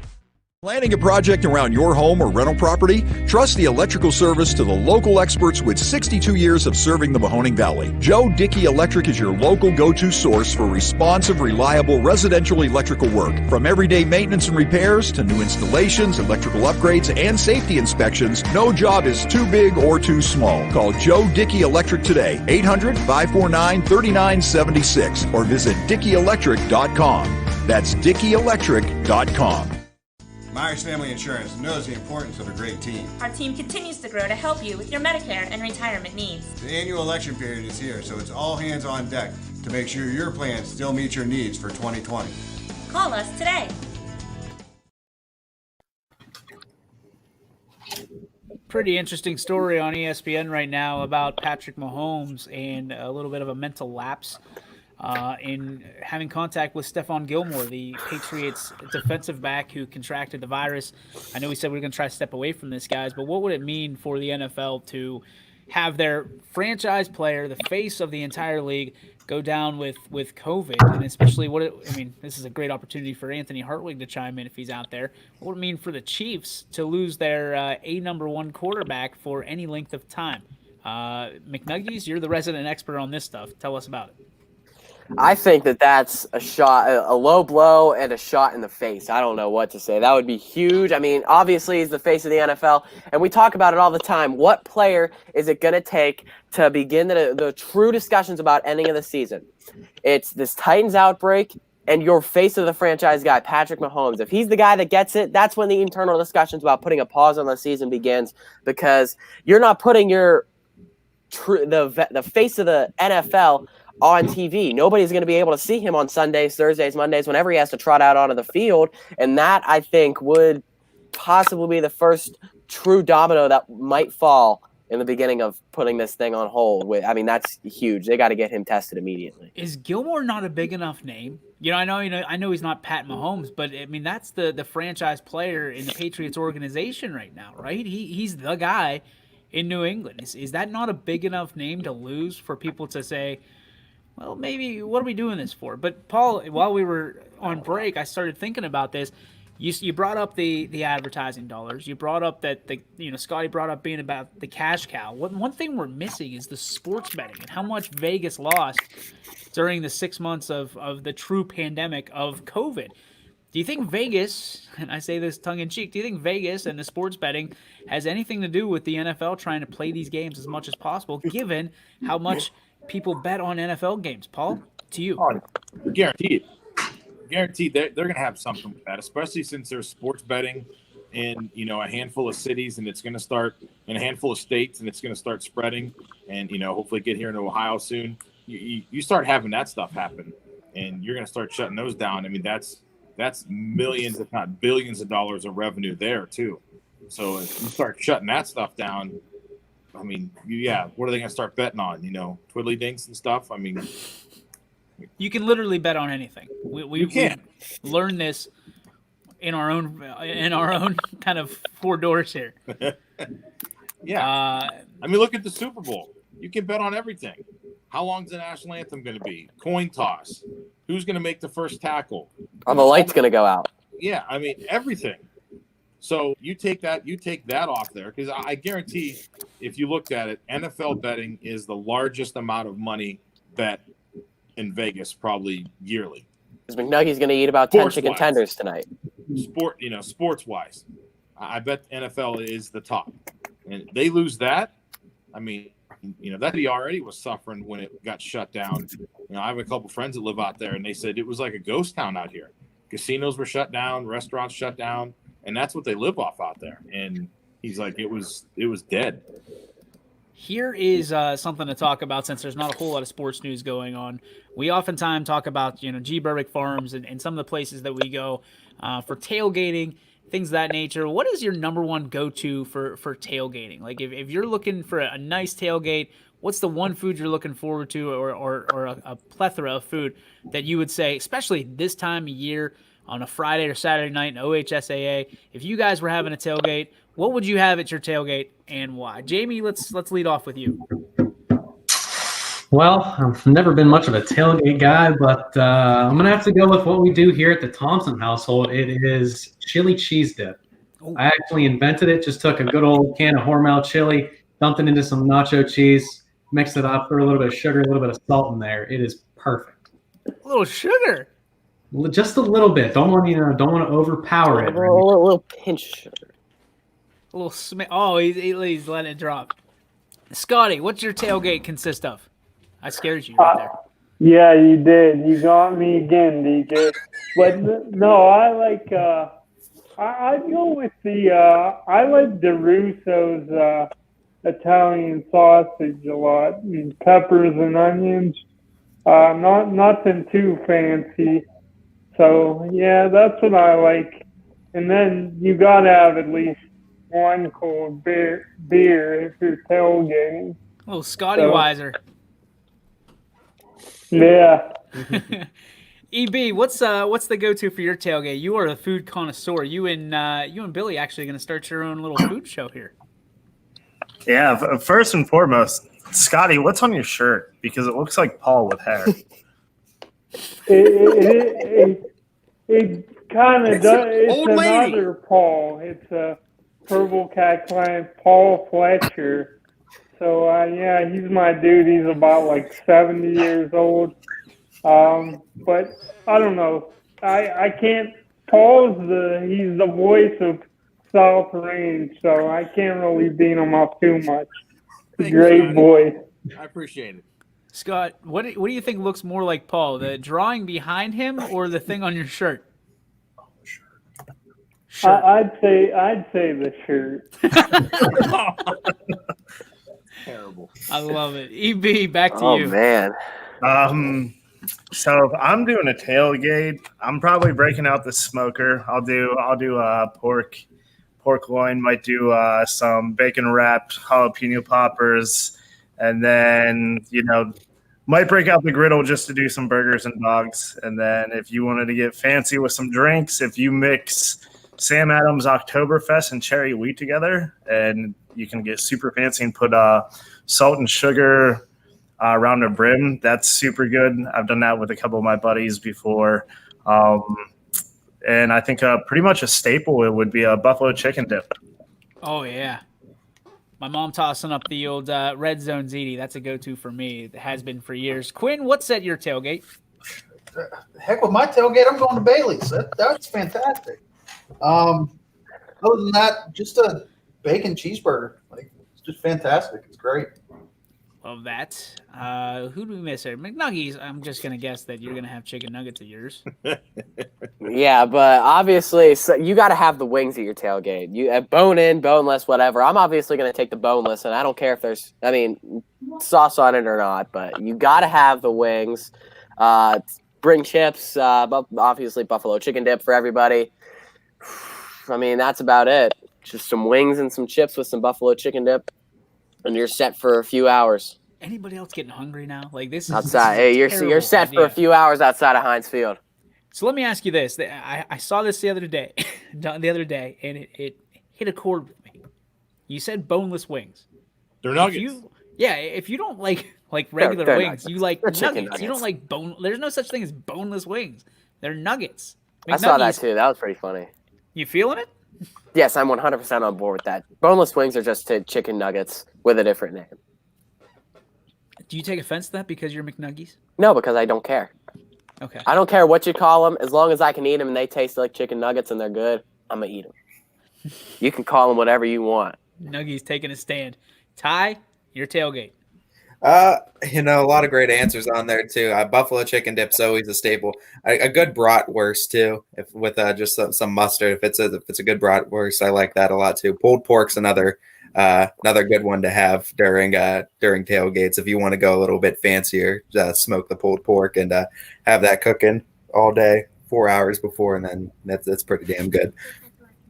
M: Planning a project around your home or rental property? Trust the electrical service to the local experts with 62 years of serving the Mahoning Valley. Joe Dickey Electric is your local go-to source for responsive, reliable residential electrical work. From everyday maintenance and repairs to new installations, electrical upgrades, and safety inspections, no job is too big or too small. Call Joe Dickey Electric today, 800-549-3976, or visit DickeyElectric.com. That's DickeyElectric.com.
N: Myers Family Insurance knows the importance of a great team.
O: Our team continues to grow to help you with your Medicare and retirement needs.
N: The annual election period is here, so it's all hands on deck to make sure your plans still meet your needs for 2020.
O: Call us today.
C: Pretty interesting story on ESPN right now about Patrick Mahomes and a little bit of a mental lapse in having contact with Stephon Gilmore, the Patriots defensive back who contracted the virus. I know we said we were going to try to step away from this, guys, but what would it mean for the NFL to have their franchise player, the face of the entire league, go down with COVID? And especially this is a great opportunity for Anthony Hartwig to chime in if he's out there. What would it mean for the Chiefs to lose their number one quarterback for any length of time? McNuggies, you're the resident expert on this stuff. Tell us about it.
H: I think that's a low blow and a shot in the face. I don't know what to say. That would be huge. I mean, obviously he's the face of the NFL, and we talk about it all the time. What player is it going to take to begin the true discussions about ending of the season? It's this Titans outbreak and your face of the franchise guy, Patrick Mahomes. If he's the guy that gets it, that's when the internal discussions about putting a pause on the season begins, because you're not putting the face of the NFL on TV. Nobody's going to be able to see him on Sundays, Thursdays, Mondays, whenever he has to trot out onto the field. And that, I think, would possibly be the first true domino that might fall in the beginning of putting this thing on hold. I mean, that's huge. They got to get him tested immediately.
C: Is Gilmore not a big enough name? I know he's not Pat Mahomes, but I mean, that's the franchise player in the Patriots organization right now, right? He's the guy in New England. Is that not a big enough name to lose for people to say, well, maybe what are we doing this for? But Paul, while we were on break, I started thinking about this. You brought up the advertising dollars. You brought up that Scotty brought up being about the cash cow. One thing we're missing is the sports betting and how much Vegas lost during the 6 months of the true pandemic of COVID. Do you think Vegas, and I say this tongue in cheek, do you think Vegas and the sports betting has anything to do with the NFL trying to play these games as much as possible, given how much people bet on NFL games? Paul, to you.
D: Guaranteed. They're going to have something with that, especially since there's sports betting in a handful of cities, and it's going to start in a handful of states, and it's going to start spreading, and hopefully get here into Ohio soon. You start having that stuff happen, and you're going to start shutting those down. I mean, that's millions, if not billions, of dollars of revenue there too. So if you start shutting that stuff down, I mean, what are they going to start betting on? Twiddly dinks and stuff. I mean,
C: you can literally bet on anything. We learned this in our own kind of four doors here.
D: I mean, look at the Super Bowl. You can bet on everything. How long's the national anthem going to be? Coin toss. Who's going to make the first tackle?
H: The light's going to go out.
D: Yeah, I mean, everything. So you take that off there, because I guarantee if you looked at it, NFL betting is the largest amount of money bet in Vegas probably yearly.
H: Because McNuggy's going to eat about 10 chicken tenders tonight.
D: Sports wise, I bet NFL is the top, and they lose that. I mean, that he already was suffering when it got shut down. I have a couple friends that live out there, and they said it was like a ghost town out here. Casinos were shut down, restaurants shut down, and that's what they live off out there. And he's like, it was dead.
C: Here is something to talk about, since there's not a whole lot of sports news going on. We oftentimes talk about G. Berwick Farms and some of the places that we go for tailgating, things of that nature. What is your number one go-to for tailgating? Like if you're looking for a nice tailgate, what's the one food you're looking forward to, or a plethora of food that you would say, especially this time of year on a Friday or Saturday night in OHSAA, if you guys were having a tailgate, what would you have at your tailgate and why? Jamie, let's lead off with you.
G: Well, I've never been much of a tailgate guy, but I'm going to have to go with what we do here at the Thompson household. It is chili cheese dip. I actually invented it, just took a good old can of Hormel chili, dumped it into some nacho cheese, mixed it up, threw a little bit of sugar, a little bit of salt in there. It is perfect.
C: A little sugar.
G: Just a little bit. Don't want to overpower it.
H: A little pinch of sugar.
C: A little Oh, he's letting it drop. Scotty, what's your tailgate consist of? I scared you right there.
F: Yeah, you did. You got me again, DJ. But no, I like. I go with the. I like DeRusso's Italian sausage a lot, and peppers and onions. Nothing too fancy. So yeah, that's what I like. And then you gotta have at least one cold beer if you're tailgating.
C: Oh, Scotty Weiser.
F: Yeah.
C: EB, what's the go-to for your tailgate? You are a food connoisseur. You and Billy actually going to start your own little food show here.
I: Yeah, first and foremost, Scotty, what's on your shirt? Because it looks like Paul with hair.
F: It kind of does. It's another Paul. It's a Purple Cat client, Paul Fletcher. So yeah, he's my dude. He's about like 70 years old. But I don't know. I can't. He's the voice of South Range, so I can't really beat him up too much. Great voice.
D: I appreciate it.
C: Scott, what do you think looks more like Paul? The drawing behind him or the thing on your shirt?
F: I'd say the shirt.
D: Terrible.
C: I love it. EB, back to you.
H: Oh man.
I: So if I'm doing a tailgate, I'm probably breaking out the smoker. I'll do pork loin, might do some bacon wrapped jalapeno poppers, and then might break out the griddle just to do some burgers and dogs. And then if you wanted to get fancy with some drinks, if you mix Sam Adams Oktoberfest and cherry wheat together, and you can get super fancy and put salt and sugar around the brim. That's super good. I've done that with a couple of my buddies before. And I think pretty much a staple it would be a buffalo chicken dip.
C: Oh, yeah. My mom tossing up the old Red Zone ziti. That's a go-to for me. It has been for years. Quinn, what's at your tailgate?
J: Heck, with my tailgate, I'm going to Bailey's. That's fantastic. Other than that, just a bacon cheeseburger. It's just fantastic. It's great.
C: Love that. Who do we miss there? McNuggies. I'm just going to guess that you're going to have chicken nuggets at yours.
H: Yeah, but obviously you got to have the wings at your tailgate. You bone in, boneless, whatever. I'm obviously going to take the boneless, and I don't care if there's, sauce on it or not, but you got to have the wings. Bring chips, obviously buffalo chicken dip for everybody. That's about it. Just some wings and some chips with some buffalo chicken dip, and you're set for a few hours.
C: Anybody else getting hungry now? Like this is
H: outside.
C: This is
H: You're set for a few hours outside of Heinz Field.
C: So let me ask you this: I saw this the other day, and it hit a chord with me. You said boneless wings.
D: They're nuggets.
C: If you don't like regular
H: they're
C: wings,
H: nuggets.
C: you like
H: They're
C: nuggets.
H: chicken nuggets.
C: You don't like bone. There's no such thing as boneless wings. They're nuggets.
H: I saw that too. That was pretty funny.
C: You feeling it?
H: Yes, I'm 100% on board with that. Boneless wings are just chicken nuggets with a different name.
C: Do you take offense to that because you're McNuggies?
H: No, because I don't care.
C: Okay.
H: I don't care what you call them. As long as I can eat them and they taste like chicken nuggets and they're good, I'm going to eat them. You can call them whatever you want.
C: Nuggies taking a stand. Ty, your tailgate.
E: A lot of great answers on there too. Buffalo chicken dip's always a staple. A good bratwurst too, with just some mustard. If it's a good bratwurst, I like that a lot too. Pulled pork's another good one to have during tailgates. If you want to go a little bit fancier, smoke the pulled pork and have that cooking all day, 4 hours before, and then that's pretty damn good.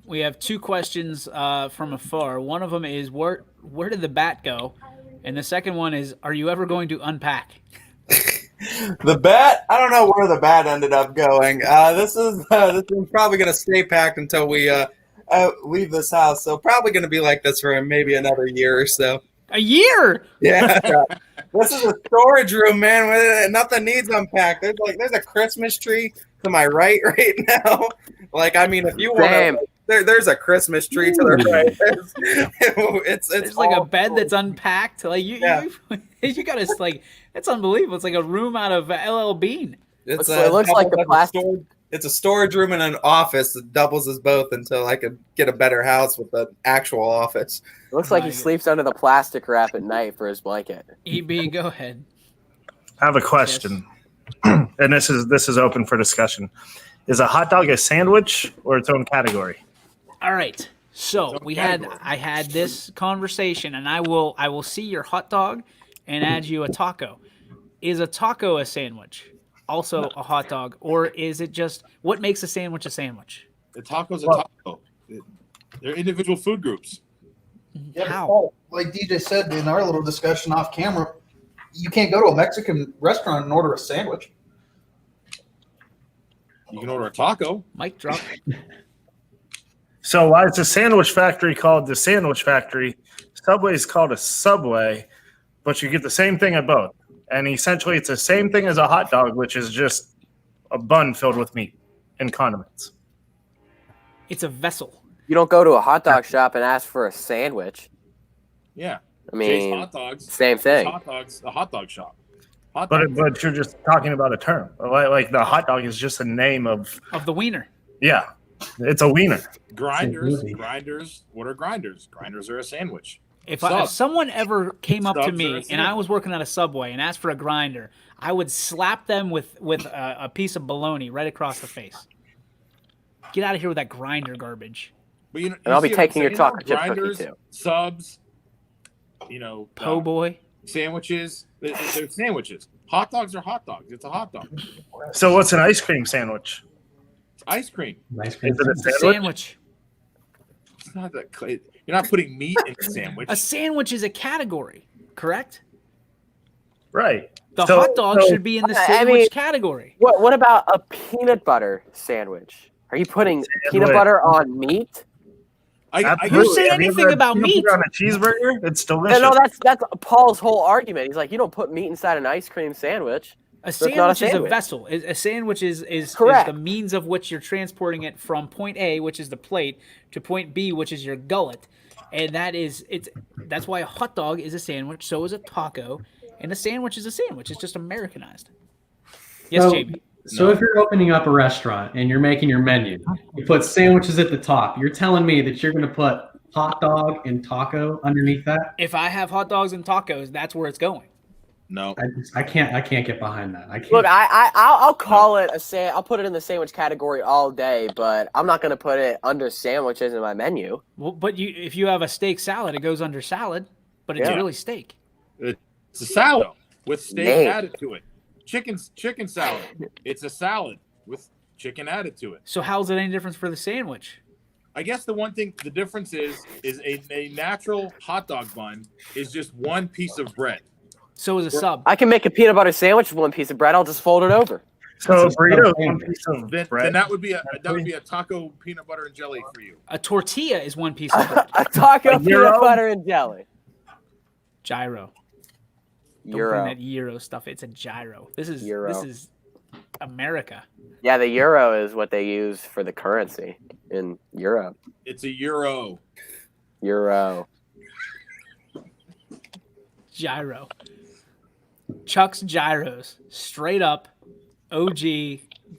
C: We have two questions from afar. One of them is where did the bat go? And the second one is, are you ever going to unpack?
E: The bat? I don't know where the bat ended up going. This is probably going to stay packed until we leave this house. So probably going to be like this for maybe another year or so.
C: A year?
E: Yeah. This is a storage room, man. Where nothing needs unpacked. There's a Christmas tree to my right now. Like, I mean, if you want to, there's a Christmas tree to the right. It's
C: There's like a
E: all
C: bed that's unpacked. Like you gotta like that's unbelievable. It's like a room out of LL Bean.
E: It's
H: it looks like the plastic.
E: It's a storage room and an office that doubles as both until I could get a better house with an actual office.
H: It looks like he sleeps under the plastic wrap at night for his blanket.
C: EB, go ahead.
I: I have a question, and this is open for discussion. Is a hot dog a sandwich or its own category?
C: All right. So I had this conversation, and I will see your hot dog and add you a taco. Is a taco a sandwich? Also a hot dog, or is it just what makes a sandwich a sandwich?
D: The taco's a taco. They're individual food groups.
J: Yeah,
C: How?
J: Like DJ said in our little discussion off camera, you can't go to a Mexican restaurant and order a sandwich.
D: You can order a taco.
C: Mic drop.
I: So why is the sandwich factory called the sandwich factory? Subway is called a Subway, but you get the same thing at both. And essentially, it's the same thing as a hot dog, which is just a bun filled with meat and condiments.
C: It's a vessel.
H: You don't go to a hot dog shop and ask for a sandwich.
D: Yeah.
H: I mean,
D: Chase hot dogs.
H: same thing.
D: Hot dogs. A hot dog shop.
I: But you're just talking about a term. Like the hot dog is just a name of
C: the wiener.
I: Yeah, it's a wiener.
D: Grinders. What are grinders? Grinders are a sandwich.
C: If someone ever came up to me and I was working at a Subway and asked for a grinder, I would slap them with a piece of bologna right across the face. Get out of here with that grinder garbage.
D: But you
H: and I'll be taking your chocolate chip
D: grinders,
H: cookie too.
D: Subs,
C: po' boy,
D: sandwiches. They're sandwiches. Hot dogs are hot dogs. It's a hot dog.
I: So what's an ice cream sandwich?
D: It's ice cream.
I: Is it a sandwich?
D: It's not that. You're not putting meat in a sandwich.
C: A sandwich is a category, correct?
I: Right.
C: The hot dog should be in the sandwich category.
H: What about a peanut butter sandwich? Are you putting peanut butter on meat?
C: You said anything about meat
I: on a cheeseburger? It's delicious.
H: No, that's Paul's whole argument. He's like, you don't put meat inside an ice cream sandwich.
C: A sandwich is a vessel. A sandwich is the means of which you're transporting it from point A, which is the plate, to point B, which is your gullet. And that's why a hot dog is a sandwich, so is a taco, and a sandwich is a sandwich. It's just Americanized. Yes, Jamie.
G: So if you're opening up a restaurant and you're making your menu, you put sandwiches at the top. You're telling me that you're going to put hot dog and taco underneath that?
C: If I have hot dogs and tacos, that's where it's going.
D: No,
G: I can't get behind that. I can't.
H: Look, I'll call it I'll put it in the sandwich category all day, but I'm not going to put it under sandwiches in my menu.
C: Well, but if you have a steak salad, it goes under salad, but it's really steak.
D: It's a salad with steak added to it. Chicken salad. It's a salad with chicken added to it.
C: So how's it any difference for the sandwich?
D: I guess the difference is a natural hot dog bun is just one piece of bread.
C: So is a sub.
H: I can make a peanut butter sandwich with one piece of bread. I'll just fold it over.
I: So a burrito, one piece of bread.
D: Then that would be a taco peanut butter and jelly for you.
C: A tortilla is one piece of bread.
H: A taco peanut butter and jelly.
C: Gyro. Don't
H: Euro.
C: bring that Euro stuff. It's a gyro. This is America.
H: Yeah, the euro is what they use for the currency in Europe.
D: It's a euro.
H: Euro.
C: Gyro. Chuck's Gyros. Straight up. OG.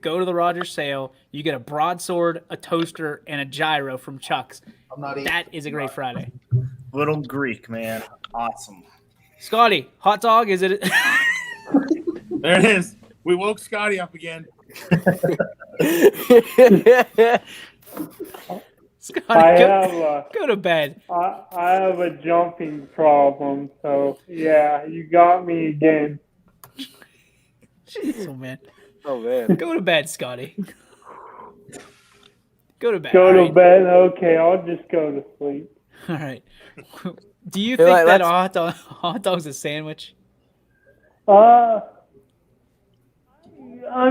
C: Go to the Rogers sale. You get a broadsword, a toaster, and a gyro from Chuck's. That is a great Friday.
I: Little Greek, man. Awesome.
C: Scotty, hot dog, is it?
D: There it is. We woke Scotty up again.
C: Scotty, go to bed.
F: I have a jumping problem, so yeah, you got me again.
C: Jeez, oh man.
H: Oh man.
C: Go to bed, Scotty. Go to bed.
F: Go to bed? Okay, I'll just go to sleep.
C: All right. Do you think that a hot dog's a sandwich?
F: I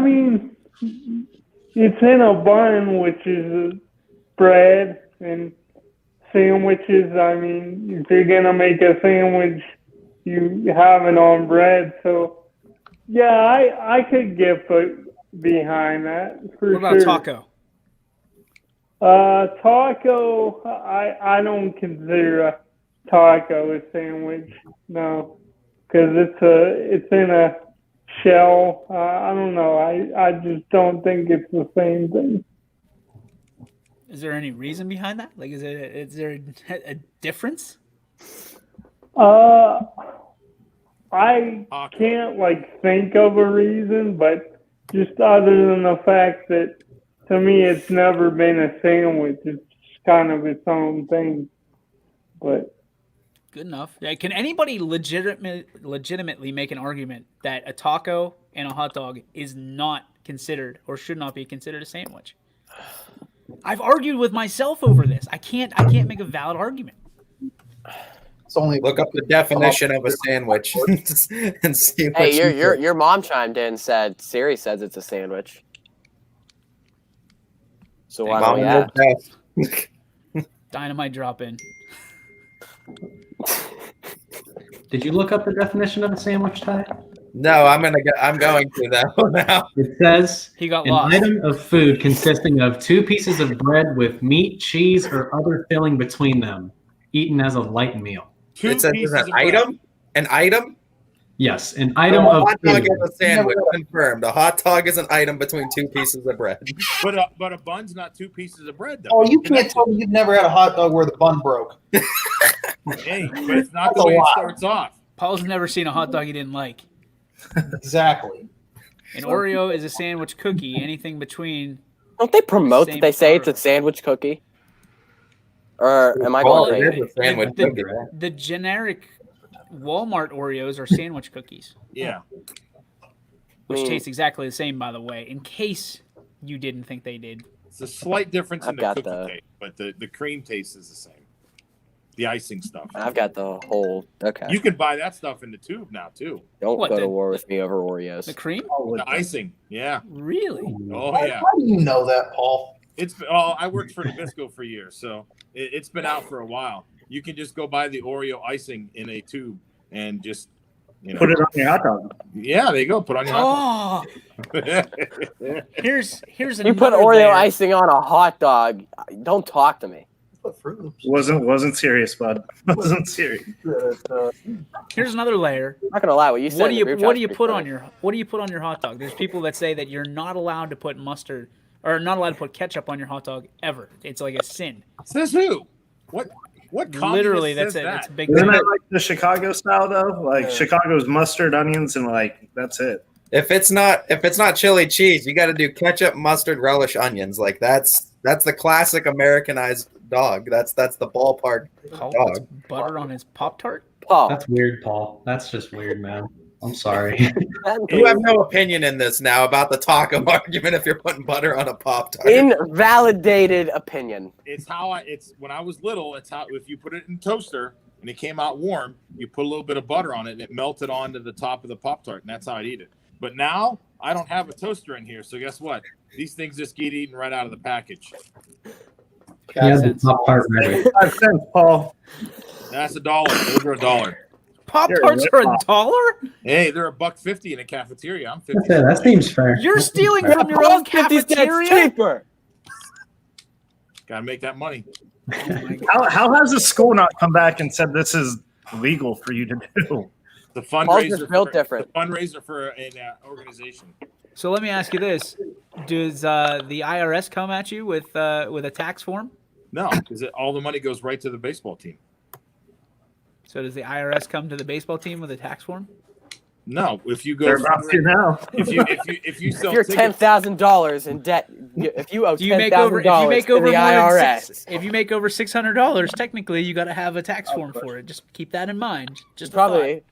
F: mean, it's in a bun, which is bread and sandwiches. I mean, if you're gonna make a sandwich, you have it on bread. So, yeah, I could get behind that for
C: What about
F: sure.
C: taco?
F: Taco. I don't consider a taco a sandwich. No, because it's in a shell. I don't know. I just don't think it's the same thing.
C: Is there any reason behind that? Like, is there a difference?
F: I can't think of a reason, but just other than the fact that to me it's never been a sandwich. It's kind of its own thing. But
C: Good enough. Yeah, can anybody legitimately make an argument that a taco and a hot dog is not considered or should not be considered a sandwich? I've argued with myself over this. I can't make a valid argument.
J: It's only
E: Look up the definition of a sandwich and see what
H: Hey,
E: you
H: your mom chimed in and said Siri says it's a sandwich. So why don't we ask?
C: Dynamite drop in.
G: Did you look up the definition of a sandwich, Ty?
E: No, I'm going to though now.
G: It says
C: he got
G: an
C: lost.
G: item of food consisting of 2 pieces of bread with meat, cheese, or other filling between them, eaten as a light meal.
E: It says it's an item? An item?
G: Yes, an item
E: a
G: of
E: hot dog
G: food.
E: is a sandwich. Confirmed. A hot dog is an item between 2 pieces of bread.
D: But a bun's not 2 pieces of bread, though.
J: Oh, you can't tell me you've never had a hot dog where the bun broke.
D: Hey, but it's not the way it starts off.
C: Paul's never seen a hot dog he didn't like.
J: Exactly.
C: An Oreo is a sandwich cookie. Anything between.
H: Don't they promote that they say it's a sandwich cookie? Or am I going crazy?
C: The generic Walmart Oreos are sandwich cookies.
D: Yeah.
C: Which taste exactly the same, by the way, in case you didn't think they did.
D: It's a slight difference in
H: I've
D: the
H: got
D: cookie
H: the-
D: taste, but the cream taste is the same. The icing stuff.
H: I've got the whole. Okay.
D: You can buy that stuff in the tube now, too.
H: Don't
C: What,
H: go
C: the-
H: to war with me over Oreos.
C: The cream?
D: The icing, yeah.
C: Really?
D: Oh,
J: Why,
D: yeah.
J: why do you know that, Paul?
D: I worked for Nabisco for years, so it's been out for a while. You can just go buy the Oreo icing in a tube and just
I: Put it on your hot dog.
D: Yeah, there you go. Put it on your hot dog.
C: Here's
H: You put
C: another
H: Oreo
C: layer.
H: icing on a hot dog. Don't talk to me.
I: Wasn't serious, bud. Wasn't serious.
C: Here's another layer.
H: I'm not gonna lie. What you said.
C: What do
H: in
C: you
H: the group
C: what
H: chat
C: do you
H: was
C: put
H: pretty
C: on your what do you put on your hot dog? There's people that say that you're not allowed to put mustard or not allowed to put ketchup on your hot dog ever. It's like a sin.
D: Says who? What
C: Literally,
D: communist
C: that's
D: says
C: That's a
D: that?
C: big
I: Isn't
C: thing.
I: that like the Chicago style though? Like Chicago's mustard, onions, and that's it.
E: If it's not chili cheese, you got to do ketchup, mustard, relish, onions. Like that's the classic Americanized dog. That's the ballpark
C: Paul puts
E: dog.
C: butter on his Pop-Tart?
H: Paul.
G: That's weird, Paul. That's just weird, man. I'm sorry.
E: You have no opinion in this now about the taco argument if you're putting butter on a Pop-Tart.
H: Invalidated opinion.
D: It's when I was little. It's how if you put it in toaster and it came out warm, you put a little bit of butter on it and it melted onto the top of the Pop-Tart, and that's how I'd eat it. But now I don't have a toaster in here, so guess what? These things just get eaten right out of the package.
G: Yeah, the Pop-Tart ready.
I: 5 cents, Paul.
D: That's $1. Those are $1.
C: Pop-Tarts are $1?
D: Hey, they're $1.50 in a cafeteria. I'm 50.
G: Yeah, that seems fair.
C: You're stealing
G: That's
C: from your own cafeteria?
H: cheaper.
D: Gotta make that money.
I: How has the school not come back and said this is legal for you to do?
D: The
H: Paul's just
D: fundraiser
H: built
D: for,
H: different.
D: The fundraiser for an organization.
C: So let me ask you this: does the IRS come at you with a tax form?
D: No, because all the money goes right to the baseball team.
C: So does the IRS come to the baseball team with a tax form?
D: No, if you go,
I: They're about to now.
D: If you sell
H: If you're
D: tickets,
H: $10,000 in debt, if you owe
C: Do you make over
H: $10,000 to the IRS,
C: if you make over $600, technically you got to have a tax form for it. Just keep that in mind. Just a
H: probably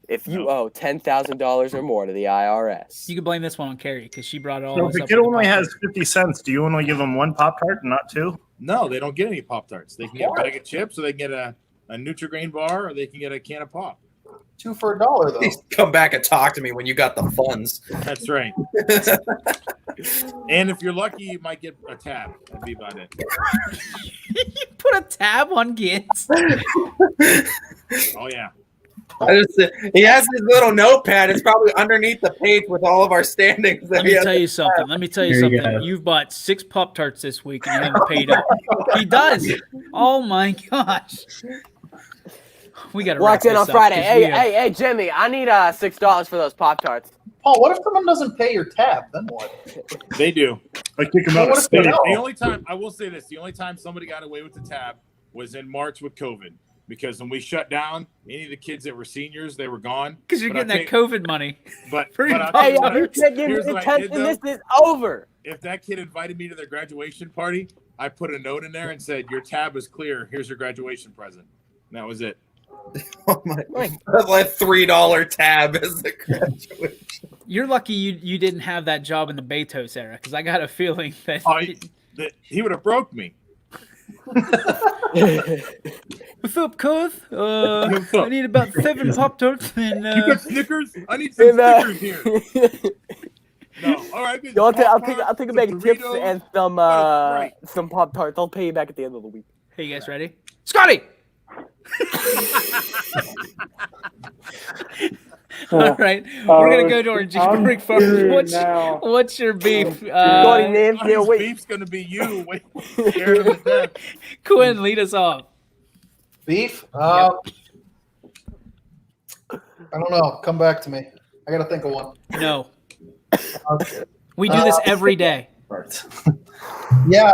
H: if you owe $10,000 or more to the IRS.
C: thought. You can blame this one on Carrie because she brought it all.
I: So if
C: this
I: a
C: up
I: kid
C: with the
I: only
C: Pop-Tart.
I: has 50 cents, do you only give them 1 Pop-Tart and not 2?
D: no, they don't get any Pop-Tarts. They can get a bag of chips, or they can get a Nutri-Grain bar, or they can get a can of pop.
J: 2 for $1 though.
E: Please come back and talk to me when you got the funds.
D: That's right. And if you're lucky, you might get a tab. That'd be about it.
C: You put a tab on kids.
D: Oh yeah.
E: He has his little notepad. It's probably underneath the page with all of our standings.
C: Let me tell you something. You've bought 6 Pop-Tarts this week and you haven't paid up. He does. Oh my gosh. We got to
H: Walks in on Friday. Hey, Jimmy, I need $6 for those Pop-Tarts.
J: Paul, what if someone doesn't pay your tab? Then what?
D: They do.
I: I kick them out.
J: What if they don't?
D: The only time I will say this: the only time somebody got away with the tab was in March with COVID. Because when we shut down, any of the kids that were seniors, they were gone.
C: Because you're getting that COVID money.
D: But
H: Hey, you're taking attention. This is over.
D: If that kid invited me to their graduation party, I put a note in there and said, "Your tab is clear. Here's your graduation present." And that was it.
E: Oh my! That's like $3 tab as the graduation.
C: You're lucky you didn't have that job in the Betos era, because I got a feeling that
D: he would have broke me.
C: What's up, cuz? I need about 7 Pop-Tarts and
D: you got Snickers? I need some Snickers here. No, all right.
H: I'll take a bag of chips and some Pop-Tarts. I'll pay you back at the end of the week.
C: Hey, you guys ready? Scotty! All right, we're gonna go to our G-Brick Farms. What's your beef?
D: Beef's gonna be you. Wait,
C: Quinn, lead us off.
J: Beef? I don't know. Come back to me. I gotta think of one.
C: No.
J: Okay.
C: We do this every day.
J: Yeah,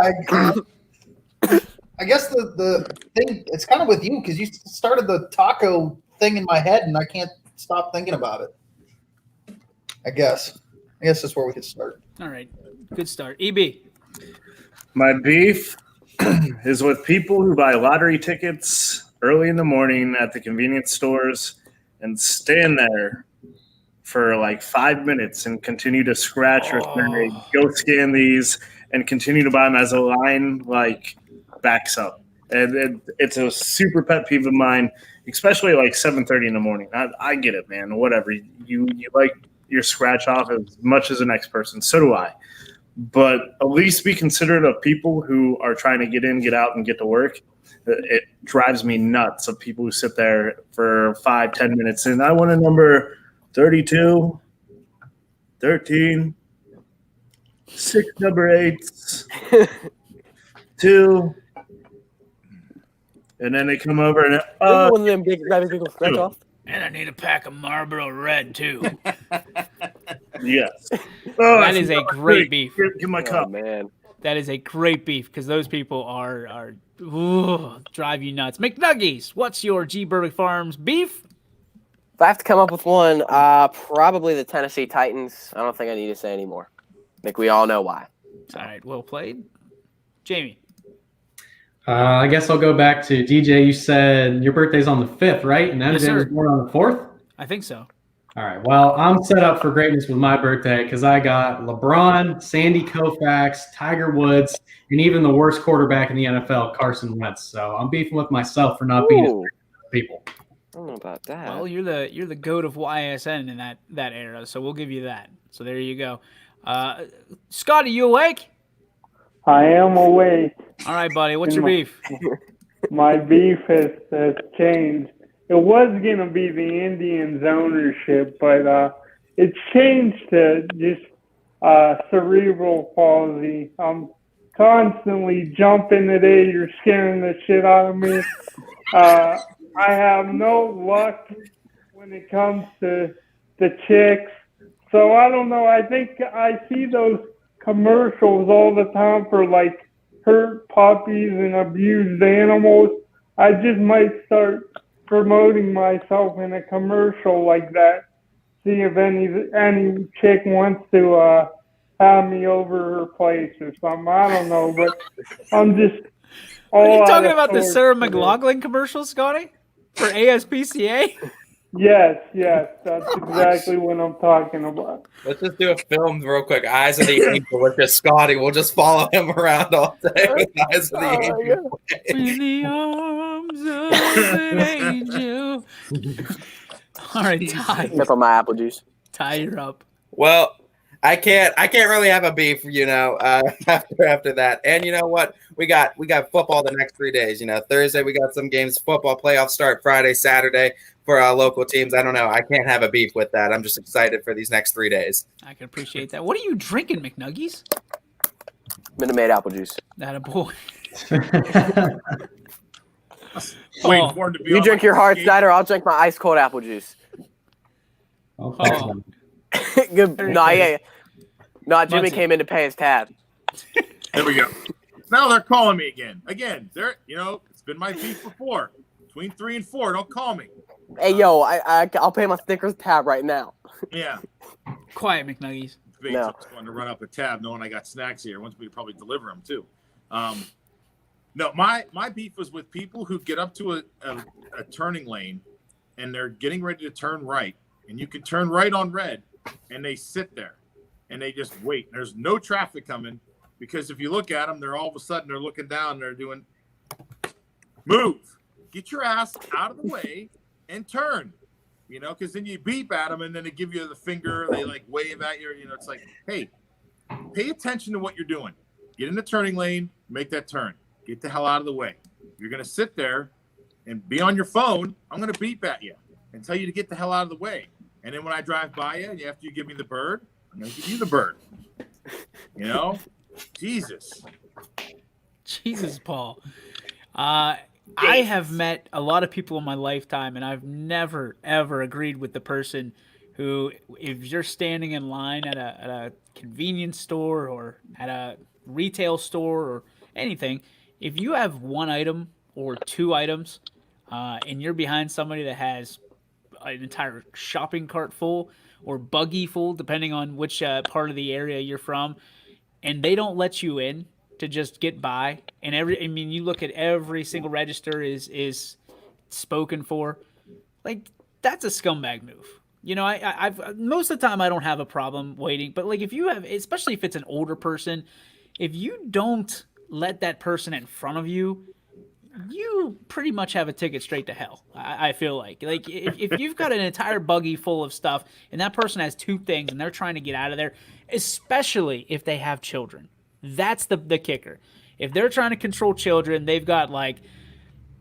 J: I guess the thing, it's kind of with you because you started the taco thing in my head and I can't stop thinking about it. I guess that's where we could start.
C: All right. Good start. EB.
I: My beef is with people who buy lottery tickets early in the morning at the convenience stores and stand there for like 5 minutes and continue to scratch or say, go scan these and continue to buy them as a line like backs up. And it's a super pet peeve of mine, especially like 7:30 in the morning. I get it, man. Whatever. You like your scratch off as much as the next person. So do I. But at least be considerate of people who are trying to get in, get out, and get to work. It drives me nuts of people who sit there for 5-10 minutes and I want a number 32, 13, 6 number 8s, 2, and then they come over and
H: one of them big scratch off.
C: And I need a pack of Marlboro Red too.
I: Yes.
C: That is a great beef.
I: Give my cup,
H: man.
C: That is a great beef because those people are drive you nuts. McNuggies, what's your G-Burbick Farms beef?
H: If I have to come up with one, probably the Tennessee Titans. I don't think I need to say anymore. I think we all know why.
C: All right, well played. Jamie.
G: I guess I'll go back to DJ. You said your birthday's on the 5th, right? And MJ was born on the 4th?
C: I think so.
G: All right. Well, I'm set up for greatness with my birthday because I got LeBron, Sandy Koufax, Tiger Woods, and even the worst quarterback in the NFL, Carson Wentz. So I'm beefing with myself for not being as people.
H: I don't know about that.
C: Well, you're the goat of YSN in that era, so we'll give you that. So there you go. Scotty, you awake?
F: I am awake.
C: All right, buddy. What's your beef?
F: My beef has changed. It was going to be the Indians ownership, but it's changed to just cerebral palsy. I'm constantly jumping today. You're scaring the shit out of me. I have no luck when it comes to the chicks. So I don't know. I think I see those commercials all the time for like hurt puppies and abused animals. I just might start promoting myself in a commercial like that. See if any chick wants to have me over her place or something. I don't know, but I'm just.
C: Are you talking about the Sarah McLachlan commercial, Scotty, for ASPCA?
F: Yes, that's exactly what I'm talking about.
E: Let's just do a film real quick. Eyes of the Angel with just Scotty. We'll just follow him around all day with Eyes of the Angel.
C: In the arms of an angel. All right, Ty.
H: Sip on my apple juice.
C: Ty, you're up.
E: Well, I can't really have a beef, after that. And you know what? We got football the next 3 days. Thursday we got some games, football playoffs start Friday, Saturday for our local teams. I don't know. I can't have a beef with that. I'm just excited for these next 3 days.
C: I can appreciate that. What are you drinking, McNuggies?
H: Minute Maid apple juice.
C: That a boy.
D: Waiting for him to be
H: You
D: on
H: drink
D: my
H: your hard
D: skate.
H: cider, I'll drink my ice cold apple juice.
C: Oh.
H: Good. No, Jimmy
C: Muncie.
H: came in to pay his tab.
D: There we go. Now they're calling me again. They're it's been my beef before. Between 3 and 4, don't call me.
H: Hey, yo, I'll pay my Snickers tab right now.
D: Yeah.
C: Quiet, McNuggies.
D: Bates,
H: No.
D: I just wanted to run up a tab knowing I got snacks here. Once we could probably deliver them too. No, my beef was with people who get up to a turning lane and they're getting ready to turn right, and you can turn right on red, and they sit there and they just wait. There's no traffic coming, because if you look at them, they're all of a sudden they're looking down and they're doing move. Get your ass out of the way and turn. Because then you beep at them and then they give you the finger. They like wave at you. It's like, hey, pay attention to what you're doing. Get in the turning lane, make that turn. Get the hell out of the way. You're going to sit there and be on your phone. I'm going to beep at you and tell you to get the hell out of the way. And then when I drive by you and after you give me the bird, I'm going to give you the bird. Jesus.
C: Jesus, Paul. I have met a lot of people in my lifetime, and I've never, ever agreed with the person who, if you're standing in line at a convenience store or at a retail store or anything, if you have one item or two items and you're behind somebody that has an entire shopping cart full or buggy full, depending on which part of the area you're from, and they don't let you in to just get by, and you look at every single register is spoken for, like, that's a scumbag move. I've most of the time I don't have a problem waiting, but like if you have, especially if it's an older person, if you don't let that person in front of you, you pretty much have a ticket straight to hell. I feel like if you've got an entire buggy full of stuff and that person has two things and they're trying to get out of there, especially if they have children. That's the kicker. If they're trying to control children, they've got like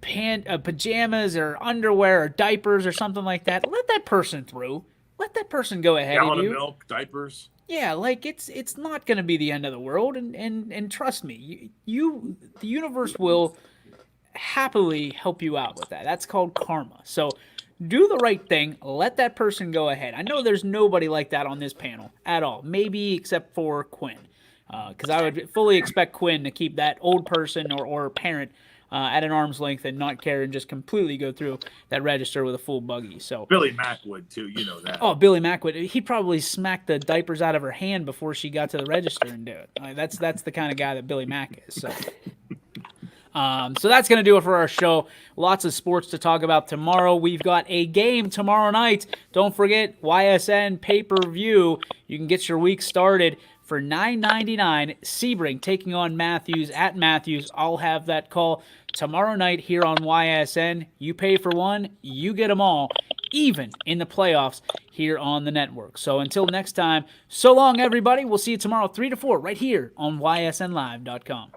C: pajamas or underwear or diapers or something like that. Let that person through. Let that person go ahead
D: Gallon
C: of you.
D: of milk, diapers.
C: Yeah, like it's not going to be the end of the world, and trust me, the universe will happily help you out with that. That's called karma. So do the right thing. Let that person go ahead. I know there's nobody like that on this panel at all, maybe except for Quinn. Because I would fully expect Quinn to keep that old person or parent at an arm's length and not care and just completely go through that register with a full buggy. So
D: Billy Mack would too, you know that.
C: Oh, Billy Mack would. He'd probably smack the diapers out of her hand before she got to the register and do it. That's the kind of guy that Billy Mack is. So. So that's going to do it for our show. Lots of sports to talk about tomorrow. We've got a game tomorrow night. Don't forget, YSN pay-per-view. You can get your week started for $9.99. Sebring taking on Matthews at Matthews. I'll have that call tomorrow night here on YSN. You pay for one, you get them all, even in the playoffs here on the network. So until next time, so long, everybody. We'll see you tomorrow 3 to 4 right here on ysnlive.com.